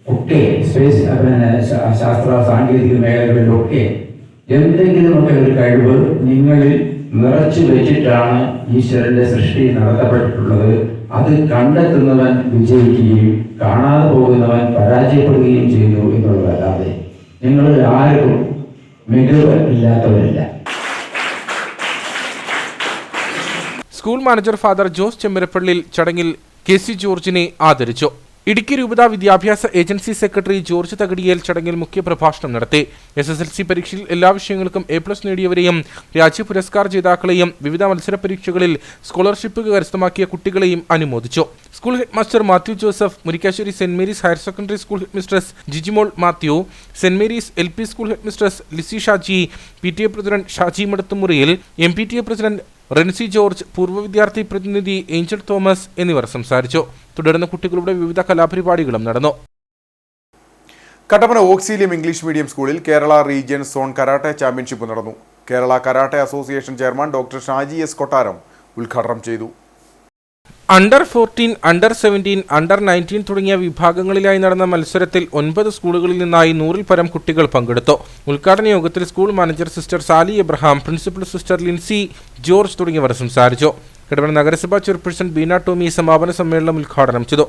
ഒക്കെ ശാസ്ത്ര സാങ്കേതിക മേഖലകളിലൊക്കെ എന്തെങ്കിലുമൊക്കെ ഒരു കഴിവ് നിങ്ങളിൽ നിറച്ചു വെച്ചിട്ടാണ് ഈശ്വരന്റെ സൃഷ്ടി നടത്തപ്പെട്ടിട്ടുള്ളത്. അത് കണ്ടെത്തുന്നവൻ വിജയിക്കുകയും കാണാതെ പോകുന്നവൻ പരാജയപ്പെടുകയും ചെയ്യുന്നു എന്നുള്ളതല്ലാതെ നിങ്ങൾ ആരും മികവ് ഇല്ലാത്തവരില്ല. സ്കൂൾ മാനേജർ ഫാദർ ജോസ് ചെമ്മരപ്പള്ളിൽ ചടങ്ങിൽ KC ജോർജിനെ ആദരിച്ചു. ഇടുക്കി രൂപത വിദ്യാഭ്യാസ ഏജൻസി സെക്രട്ടറി ജോർജ് തകടിയേൽ ചടങ്ങിൽ മുഖ്യപ്രഭാഷണം നടത്തി. SSLC പരീക്ഷയിൽ എല്ലാ വിഷയങ്ങൾക്കും A+ നേടിയവരെയും രാജ്യ പുരസ്കാർ ജേതാക്കളെയും വിവിധ മത്സര പരീക്ഷകളിൽ സ്കോളർഷിപ്പ് കരസ്ഥമാക്കിയ കുട്ടികളെയും അനുമോദിച്ചു. School headmaster Mathew Joseph, Murickassery saint Mary's higher secondary school headmistress Jijimol Mathew, saint Mary's LP school headmistress Lizy Shaji, PTA president Shaji Madathumuriyil, MPTA president Rency George, പൂർവ്വ വിദ്യാർത്ഥി പ്രതിനിധി ഏഞ്ചൽ തോമസ് എന്നിവർ സംസാരിച്ചു. തുടർന്ന് കുട്ടികളുടെ വിവിധ കലാപരിപാടികളും നടന്നു. കട്ടപ്പന ഓക്സിലിയം ഇംഗ്ലീഷ് മീഡിയം സ്കൂളിൽ Kerala region zone karate championship നടന്നു. Kerala karate association chairman doctor Shaji S. Kottaram ഉദ്ഘാടനം ചെയ്തു. അണ്ടർ 14, അണ്ടർ 17, അണ്ടർ 19 തുടങ്ങിയ വിഭാഗങ്ങളിലായി നടന്ന മത്സരത്തിൽ 9 സ്കൂളുകളിൽ നിന്നായി 100-ൽ പരം കുട്ടികൾ പങ്കെടുത്തു. ഉദ്ഘാടന യോഗത്തിൽ school manager sister Sally Abraham, principal sister Lincy George തുടങ്ങിയവർ സംസാരിച്ചു. കട്ടപ്പന നഗരസഭാ ചെയർപേഴ്സൺ ബീന ടോമി സമാപന സമ്മേളനം ഉദ്ഘാടനം ചെയ്തു.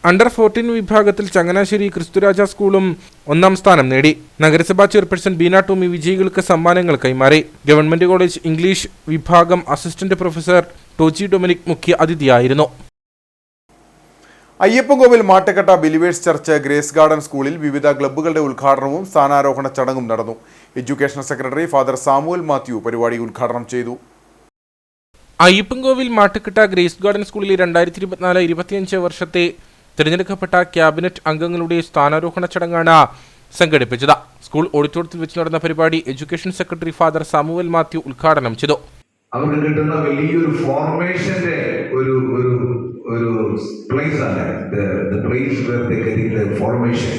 അണ്ടർ 14 വിഭാഗത്തിൽ ചങ്ങനാശ്ശേരി ക്രിസ്തുരാജ സ്കൂളും 1-ാം സ്ഥാനം നേടി. നഗരസഭാ ചെയർപേഴ്സൺ ബീന ടോമി വിജയികൾക്ക് സമ്മാനങ്ങൾ കൈമാറി. ഗവൺമെന്റ് കോളേജ് ഇംഗ്ലീഷ് വിഭാഗം അസിസ്റ്റന്റ് പ്രൊഫസർ ടോജി ഡൊമിനിക് മുഖ്യ അതിഥിയായിരുന്നു. Ayyappankovil Mattukatta believers church grace garden സ്കൂളിൽ വിവിധ ക്ലബ്ബുകളുടെ ഉദ്ഘാടനവും സ്ഥാനാരോഹണ ചടങ്ങും നടന്നു. Education secretary father Samuel Mathew പരിപാടി ഉദ്ഘാടനം ചെയ്തു. അയ്യപ്പൻകോവിൽ മാട്ടുക്കട്ട ഗ്രേസ് ഗാർഡൻ സ്കൂളിലെ 2024-25 വർഷത്തെ തിരഞ്ഞെടുക്കപ്പെട്ട ക്യാബിനറ്റ് അംഗങ്ങളുടെ സ്ഥാനാരോഹണ ചടങ്ങാണ് സംഘടിപ്പിച്ചത്. സ്കൂൾ ഓഡിറ്റോറിയത്തിൽ വെച്ച് നടന്ന പരിപാടി education secretary father Samuel Mathew ഉദ്ഘാടനം ചെയ്തു. അവർക്ക് കിട്ടുന്ന വലിയൊരു ഫോർമേഷന്റെ ഒരു പ്ലേസ് ആണ് ഫോർമേഷൻ.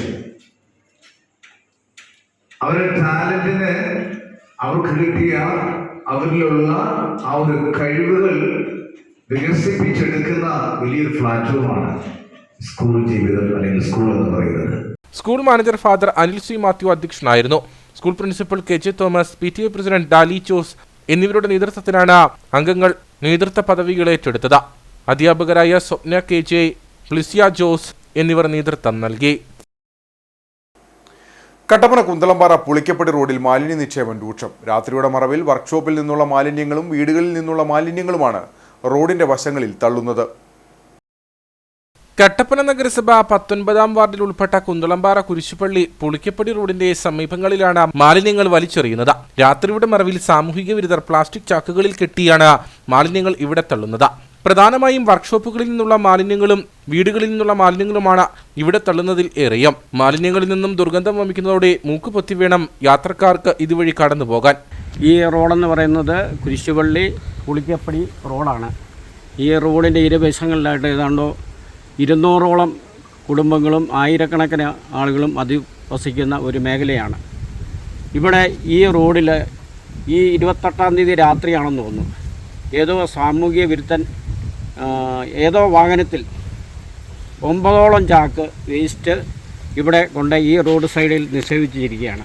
അവരുടെ ടാലന്റിന് അവർക്ക് കിട്ടിയ അവരിലുള്ള ആ ഒരു കഴിവുകൾ വികസിപ്പിച്ചെടുക്കുന്ന വലിയൊരു പ്ലാറ്റ്ഫോമാണ് സ്കൂൾ ജീവിതം അല്ലെങ്കിൽ സ്കൂൾ എന്ന് പറയുന്നത്. School manager father Anil C Mathew അധ്യക്ഷനായിരുന്നു. School principal KJ Thomas, PTA president Dally Jose എന്നിവരുടെ നേതൃത്വത്തിലാണ് അംഗങ്ങൾ നേതൃത്വ പദവികൾ ഏറ്റെടുത്തത്. അധ്യാപകരായ സ്വപ്ന KJ, ഫ്ലിസിയ ജോസ് എന്നിവർ നേതൃത്വം നൽകി. കട്ടപ്പന കുന്തളംപാറ പുളിക്കപ്പടി റോഡിൽ മാലിന്യ നിക്ഷേപം രൂക്ഷം. രാത്രിയുടെ മറവിൽ വർക്ക്ഷോപ്പിൽ നിന്നുള്ള മാലിന്യങ്ങളും വീടുകളിൽ നിന്നുള്ള മാലിന്യങ്ങളുമാണ് റോഡിന്റെ വശങ്ങളിൽ തള്ളുന്നത്. കട്ടപ്പന നഗരസഭ 19-ാം വാർഡിൽ ഉൾപ്പെട്ട കുന്തളംപാറ കുരിശുപള്ളി പുളിക്കപ്പടി റോഡിന്റെ സമീപങ്ങളിലാണ് മാലിന്യങ്ങൾ വലിച്ചെറിയുന്നത്. രാത്രിയുടെ മറവിൽ സാമൂഹിക വിരുദ്ധർ പ്ലാസ്റ്റിക് ചാക്കുകളിൽ കെട്ടിയാണ് മാലിന്യങ്ങൾ ഇവിടെ തള്ളുന്നത്. പ്രധാനമായും വർക്ക്ഷോപ്പുകളിൽ നിന്നുള്ള മാലിന്യങ്ങളും വീടുകളിൽ നിന്നുള്ള മാലിന്യങ്ങളുമാണ് ഇവിടെ തള്ളുന്നതിൽ ഏറെയും. മാലിന്യങ്ങളിൽ നിന്നും ദുർഗന്ധം വമിക്കുന്നതോടെ മൂക്കുപൊത്തി വേണം യാത്രക്കാർക്ക് ഇതുവഴി കടന്നു പോകാൻ. ഈ റോഡെന്ന് പറയുന്നത് കുരിശുപള്ളി പുളിക്കപ്പടി റോഡാണ്. ഈ റോഡിൻ്റെ ഇരുവശങ്ങളിലായിട്ട് ഏതാണ്ടോ 200ഓളം കുടുംബങ്ങളും ആയിരക്കണക്കിന് ആളുകളും അധിവസിക്കുന്ന ഒരു മേഖലയാണ്. ഇവിടെ ഈ റോഡിൽ ഈ 28-ാം തീയതി രാത്രിയാണെന്ന് തോന്നുന്നു, ഏതോ സാമൂഹിക വിരുദ്ധൻ ഏതോ വാഹനത്തിൽ 9ഓളം ചാക്ക് വേസ്റ്റ് ഇവിടെ കൊണ്ട് ഈ റോഡ് സൈഡിൽ നിക്ഷേപിച്ചിരിക്കുകയാണ്.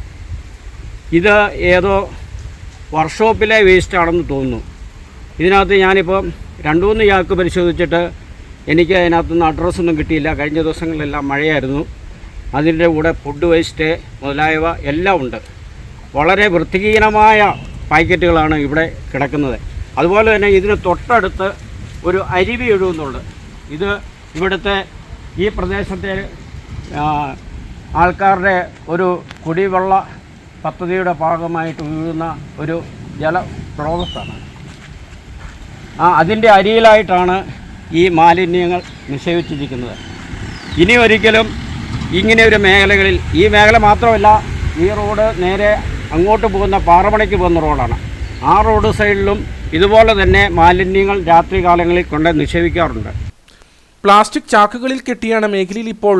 ഇത് ഏതോ വർക്ക്ഷോപ്പിലെ വേസ്റ്റാണെന്ന് തോന്നുന്നു. ഇതിനകത്ത് ഞാനിപ്പോൾ 2-3 ചാക്ക് പരിശോധിച്ചിട്ട് എനിക്ക് അതിനകത്തുനിന്ന് അഡ്രസ്സൊന്നും കിട്ടിയില്ല. കഴിഞ്ഞ ദിവസങ്ങളിലെല്ലാം മഴയായിരുന്നു. അതിൻ്റെ കൂടെ ഫുഡ് വേസ്റ്റ് മുതലായവ എല്ലാം ഉണ്ട്. വളരെ വൃത്തിഹീനമായ പാക്കറ്റുകളാണ് ഇവിടെ കിടക്കുന്നത്. അതുപോലെ തന്നെ ഇതിന് തൊട്ടടുത്ത് ഒരു അരുവി ഒഴുകുന്നുണ്ട്. ഇത് ഇവിടുത്തെ ഈ പ്രദേശത്തെ ആൾക്കാരുടെ ഒരു കുടിവെള്ള പദ്ധതിയുടെ ഭാഗമായിട്ട് ഒഴുകുന്ന ഒരു ജലസ്രോതസ്സാണ്. അതിൻ്റെ അരിയിലായിട്ടാണ് ഈ മാലിന്യങ്ങൾ നിക്ഷേപിച്ചിരിക്കുന്നത്. ഇനി ഒരിക്കലും ഇങ്ങനെ ഒരു മേഖലകളിൽ, ഈ മേഖല മാത്രമല്ല, ഈ റോഡ് നേരെ അങ്ങോട്ട് പോകുന്ന പാറമണയ്ക്ക് പോകുന്ന റോഡാണ്. ആ റോഡ് സൈഡിലും ഇതുപോലെ തന്നെ മാലിന്യങ്ങൾ രാത്രികാലങ്ങളിൽ കൊണ്ട് നിക്ഷേപിക്കാറുണ്ട്. പ്ലാസ്റ്റിക് ചാക്കുകളിൽ കെട്ടിയാണ് മേഖലയിൽ ഇപ്പോൾ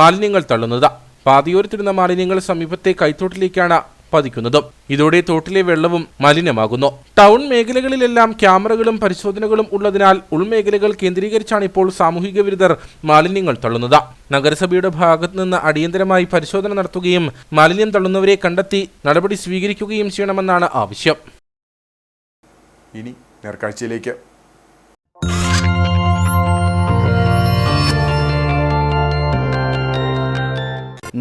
മാലിന്യങ്ങൾ തള്ളുന്നത്. പാതിയോരത്തിടുന്ന മാലിന്യങ്ങൾ സമീപത്തെ കൈത്തോട്ടിലേക്കാണ് പതിക്കുന്നതും. ഇതോടെ തോട്ടിലെ വെള്ളവും മലിനമാകുന്നു. ടൗൺ മേഖലകളിലെല്ലാം ക്യാമറകളും പരിശോധനകളും ഉള്ളതിനാൽ ഉൾമേഖലകൾ കേന്ദ്രീകരിച്ചാണ് ഇപ്പോൾ സാമൂഹിക വിരുദ്ധർ മാലിന്യങ്ങൾ തള്ളുന്നത്. നഗരസഭയുടെ ഭാഗത്തു നിന്ന് അടിയന്തരമായി പരിശോധന നടത്തുകയും മാലിന്യം തള്ളുന്നവരെ കണ്ടെത്തി നടപടി സ്വീകരിക്കുകയും ചെയ്യണമെന്നാണ് ആവശ്യം. ഇനി നേർക്കാഴ്ചയിലേക്ക്.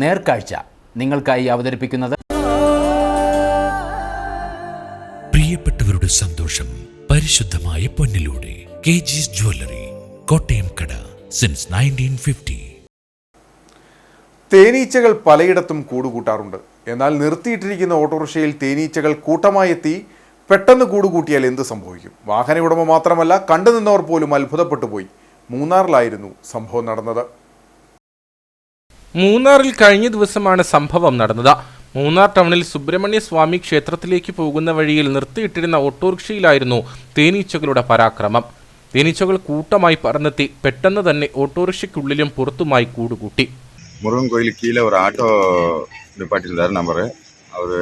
നേർക്കാഴ്ച നിങ്ങൾക്കായി അവതരിപ്പിക്കുന്നത് പ്രിയപ്പെട്ടവരുടെ സന്തോഷം പരിശുദ്ധമായ പൊന്നിലൂടെ കെജിസ് ജ്വല്ലറി, കോട്ടയം കട, സിൻസ് 1950. തേനീച്ചകൾ പലയിടത്തും കൂടുകൂട്ടാറുണ്ട്. എന്നാൽ നിർത്തിയിട്ടിരിക്കുന്ന ഓട്ടോറിക്ഷയിൽ തേനീച്ചകൾ കൂട്ടമായി എത്തി പെട്ടെന്ന് കൂടുകൂട്ടിയാൽ എന്ത് സംഭവിക്കും? വാഹന ഉടമ മാത്രമല്ല, കണ്ടുനിന്നവർ പോലും അത്ഭുതപ്പെട്ടു പോയി. മൂന്നാറിലായിരുന്നു സംഭവം നടന്നത്. മൂന്നാറിൽ കഴിഞ്ഞ ദിവസമാണ് സംഭവം നടന്നത്. മൂന്നാർ ടൗണിൽ സുബ്രഹ്മണ്യ സ്വാമി ക്ഷേത്രത്തിലേക്ക് പോകുന്ന വഴിയിൽ നിർത്തിയിട്ടിരുന്ന ഓട്ടോറിക്ഷയിലായിരുന്നു തേനീച്ചകളുടെ പരാക്രമം. തേനീച്ചകൾ കൂട്ടമായി പറന്നെത്തി പെട്ടെന്ന് തന്നെ ഓട്ടോറിക്ഷയ്ക്കുള്ളിലും പുറത്തുമായി കൂടുകൂട്ടി. முருகன் கோயிலுக்கு கீழே ஒரு ஆட்டோ நிப்பாட்டியிருந்தார் நம்பரு. அவர்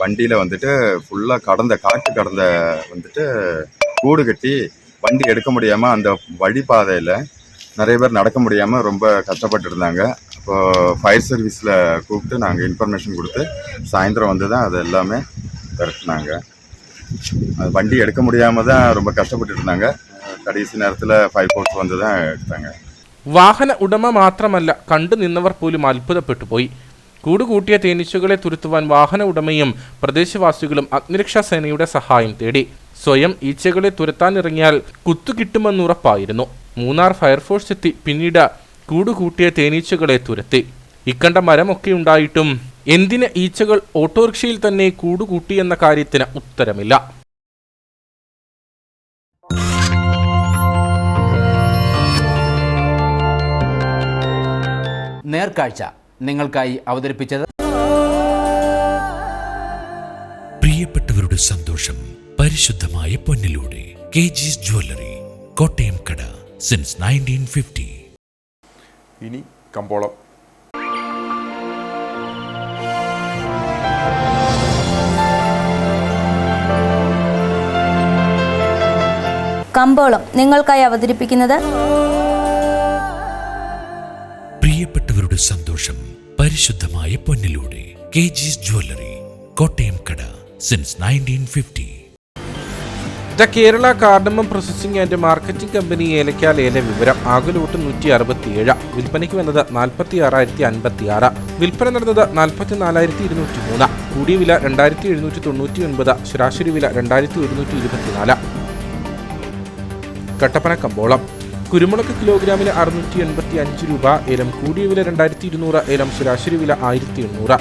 வண்டியில் வந்துட்டு ஃபுல்லாக காற்று கடந்த வந்துட்டு கூடு கட்டி வண்டி எடுக்க முடியாமல் அந்த வழிபாதையில் நிறைய பேர் நடக்க முடியாமல் ரொம்ப கஷ்டப்பட்டு இருந்தாங்க. அப்போது ஃபயர் சர்வீஸில் கூப்பிட்டு நாங்கள் இன்ஃபர்மேஷன் கொடுத்து சாயந்தரம் வந்து தான் அது எல்லாமே விரட்டினாங்க. அது வண்டி எடுக்க முடியாமல் தான் ரொம்ப கஷ்டப்பட்டு இருந்தாங்க. கடைசி நேரத்தில் ஃபயர் ஃபோர்ஸ் வந்து தான் எடுத்தாங்க. വാഹന ഉടമ മാത്രമല്ല, കണ്ടു നിന്നവർ പോലും അത്ഭുതപ്പെട്ടു പോയി. കൂടുകൂട്ടിയ തേനീച്ചകളെ തുരത്തുവാൻ വാഹന ഉടമയും പ്രദേശവാസികളും അഗ്നിരക്ഷാ സേനയുടെ സഹായം തേടി. സ്വയം ഈച്ചകളെ തുരത്താനിറങ്ങിയാൽ കുത്തുകിട്ടുമെന്നുറപ്പായിരുന്നു. മൂന്നാർ ഫയർഫോഴ്സ് എത്തി പിന്നീട് കൂടുകൂട്ടിയ തേനീച്ചകളെ തുരത്തി. ഇക്കണ്ട മരമൊക്കെ ഉണ്ടായിട്ടും എന്തിന് ഈച്ചകൾ ഓട്ടോറിക്ഷയിൽ തന്നെ കൂടുകൂട്ടിയെന്ന കാര്യത്തിന് ഉത്തരമില്ല. നേർക്കാഴ്ച നിങ്ങൾക്കായി അവതരിപ്പിച്ചത് പ്രിയപ്പെട്ടവരുടെ സന്തോഷം പരിശുദ്ധമായ പൊന്നിലൂടെ കെജിസ് ജ്വല്ലറി, കോട്ടയം കട, സിൻസ് 1950. ഇനി കമ്പോളം. കമ്പോളം നിങ്ങൾക്കായി അവതരിപ്പിക്കുന്നത് പ്രിയപ്പെട്ടവരുടെ സന്തോഷം പരിശുദ്ധമായ പൊന്നിലൂടെ കെജിസ് ജ്വല്ലറി, കോട്ടയം കട, since 1950. The Kerala cardamom processing and marketing company ഏലക്ക ലേല വിവരം. ആകലോട്ട് 167, വിൽപ്പനയ്ക്ക് വന്നത് 46,056, വിൽപ്പന നടന്നത് 44,203, കൂടിയ വില 2,799, ശരാശരി വില 2,124. കട്ടപ്പന കമ്പോളം. കുരുമുളക് കിലോഗ്രാമിന് 685 രൂപ, ഏലം കൂടിയ വില 2200, ഏലം ശരാശരി വില 1800.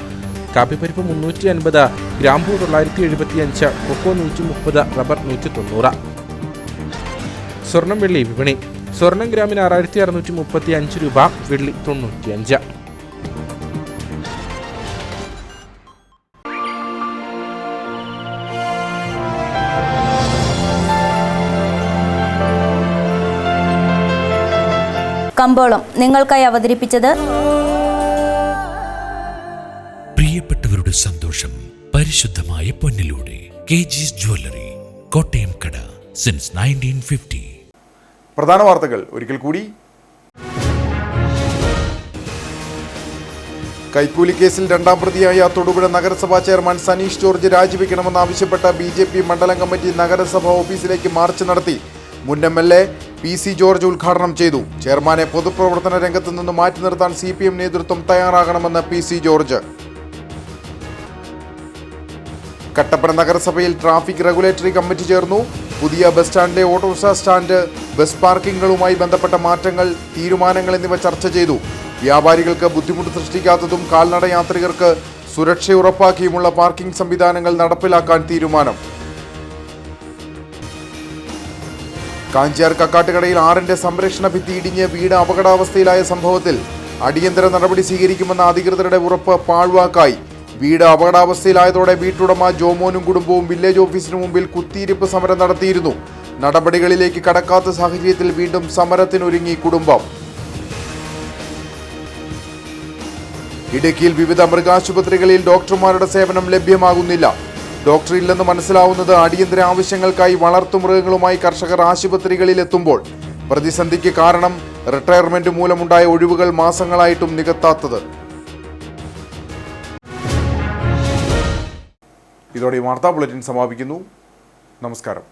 കാപ്പിപ്പരിപ്പ് 350, ഗ്രാമ്പൂ 975, കൊക്കോ 130, റബ്ബർ 190. സ്വർണം വെള്ളി വിപണി. സ്വർണം ഗ്രാമിന് 6635 രൂപ, വെള്ളി 95. കമ്പോളം നിങ്ങൾക്കായി അവതരിപ്പിച്ചത് പ്രിയപ്പെട്ടവരുടെ സന്തോഷം പരിശുദ്ധമായ പൊന്നിലൂടെ KG's ജ്വല്ലറി, കോട്ടയം കട, സിൻസ് 1950. പ്രധാന വാർത്തകൾ ഒരിക്കൽ കൂടി. കൈക്കൂലി കേസിൽ രണ്ടാം പ്രതിയായ തൊടുപുഴ നഗരസഭാ ചെയർമാൻ സനീഷ് ജോർജ് രാജിവെക്കണമെന്നാവശ്യപ്പെട്ട BJP മണ്ഡലം കമ്മിറ്റി നഗരസഭാ ഓഫീസിലേക്ക് മാർച്ച് നടത്തി. മുൻ MLA PC ജോർജ് ഉദ്ഘാടനം ചെയ്തു. ചെയർമാനെ പൊതുപ്രവർത്തന രംഗത്ത് നിന്ന് മാറ്റി നിർത്താൻ CPM നേതൃത്വം തയ്യാറാകണമെന്ന് PC ജോർജ്. കട്ടപ്പന നഗരസഭയിൽ ട്രാഫിക് റെഗുലേറ്ററി കമ്മിറ്റി ചേർന്നു. പുതിയ ബസ് സ്റ്റാൻഡിലെ ഓട്ടോറിക്ഷ സ്റ്റാൻഡ്, ബസ് പാർക്കിങ്ങുകളുമായി ബന്ധപ്പെട്ട മാറ്റങ്ങൾ, തീരുമാനങ്ങൾ എന്നിവ ചർച്ച ചെയ്തു. വ്യാപാരികൾക്ക് ബുദ്ധിമുട്ട് സൃഷ്ടിക്കാത്തതും കാൽനട യാത്രികർക്ക് സുരക്ഷ ഉറപ്പാക്കിയുമുള്ള പാർക്കിംഗ് സംവിധാനങ്ങൾ നടപ്പിലാക്കാൻ തീരുമാനം. കാഞ്ചിയാർ കക്കാട്ടുകടയിൽ 6ന്റെ സംരക്ഷണ ഭിത്തി ഇടിഞ്ഞ് വീട് അപകടാവസ്ഥയിലായ സംഭവത്തിൽ അടിയന്തര നടപടി സ്വീകരിക്കുമെന്ന അധികൃതരുടെ ഉറപ്പ് പാഴ്വാക്കായി. വീട് അപകടാവസ്ഥയിലായതോടെ വീട്ടുടമ ജോമോനും കുടുംബവും വില്ലേജ് ഓഫീസിനു മുമ്പിൽ കുത്തിയിരിപ്പ് സമരം നടത്തിയിരുന്നു. നടപടികളിലേക്ക് കടക്കാത്ത സാഹചര്യത്തിൽ വീണ്ടും സമരത്തിനൊരുങ്ങി കുടുംബം. ഇടുക്കിയിൽ വിവിധ മൃഗാശുപത്രികളിൽ ഡോക്ടർമാരുടെ സേവനം ലഭ്യമാകുന്നില്ല. ഡോക്ടർ ഇല്ലെന്ന് മനസ്സിലാവുന്നത് അടിയന്തര ആവശ്യങ്ങൾക്കായി വളർത്തുമൃഗങ്ങളുമായി കർഷകർ ആശുപത്രികളിൽ എത്തുമ്പോൾ. പ്രതിസന്ധിക്ക് കാരണം റിട്ടയർമെന്റ് മൂലമുണ്ടായ ഒഴിവുകൾ മാസങ്ങളായിട്ടും നികത്താത്തത്. ഇതോടെ വാർത്താ ബുള്ളറ്റിൻ സമാപിക്കുന്നു. നമസ്കാരം.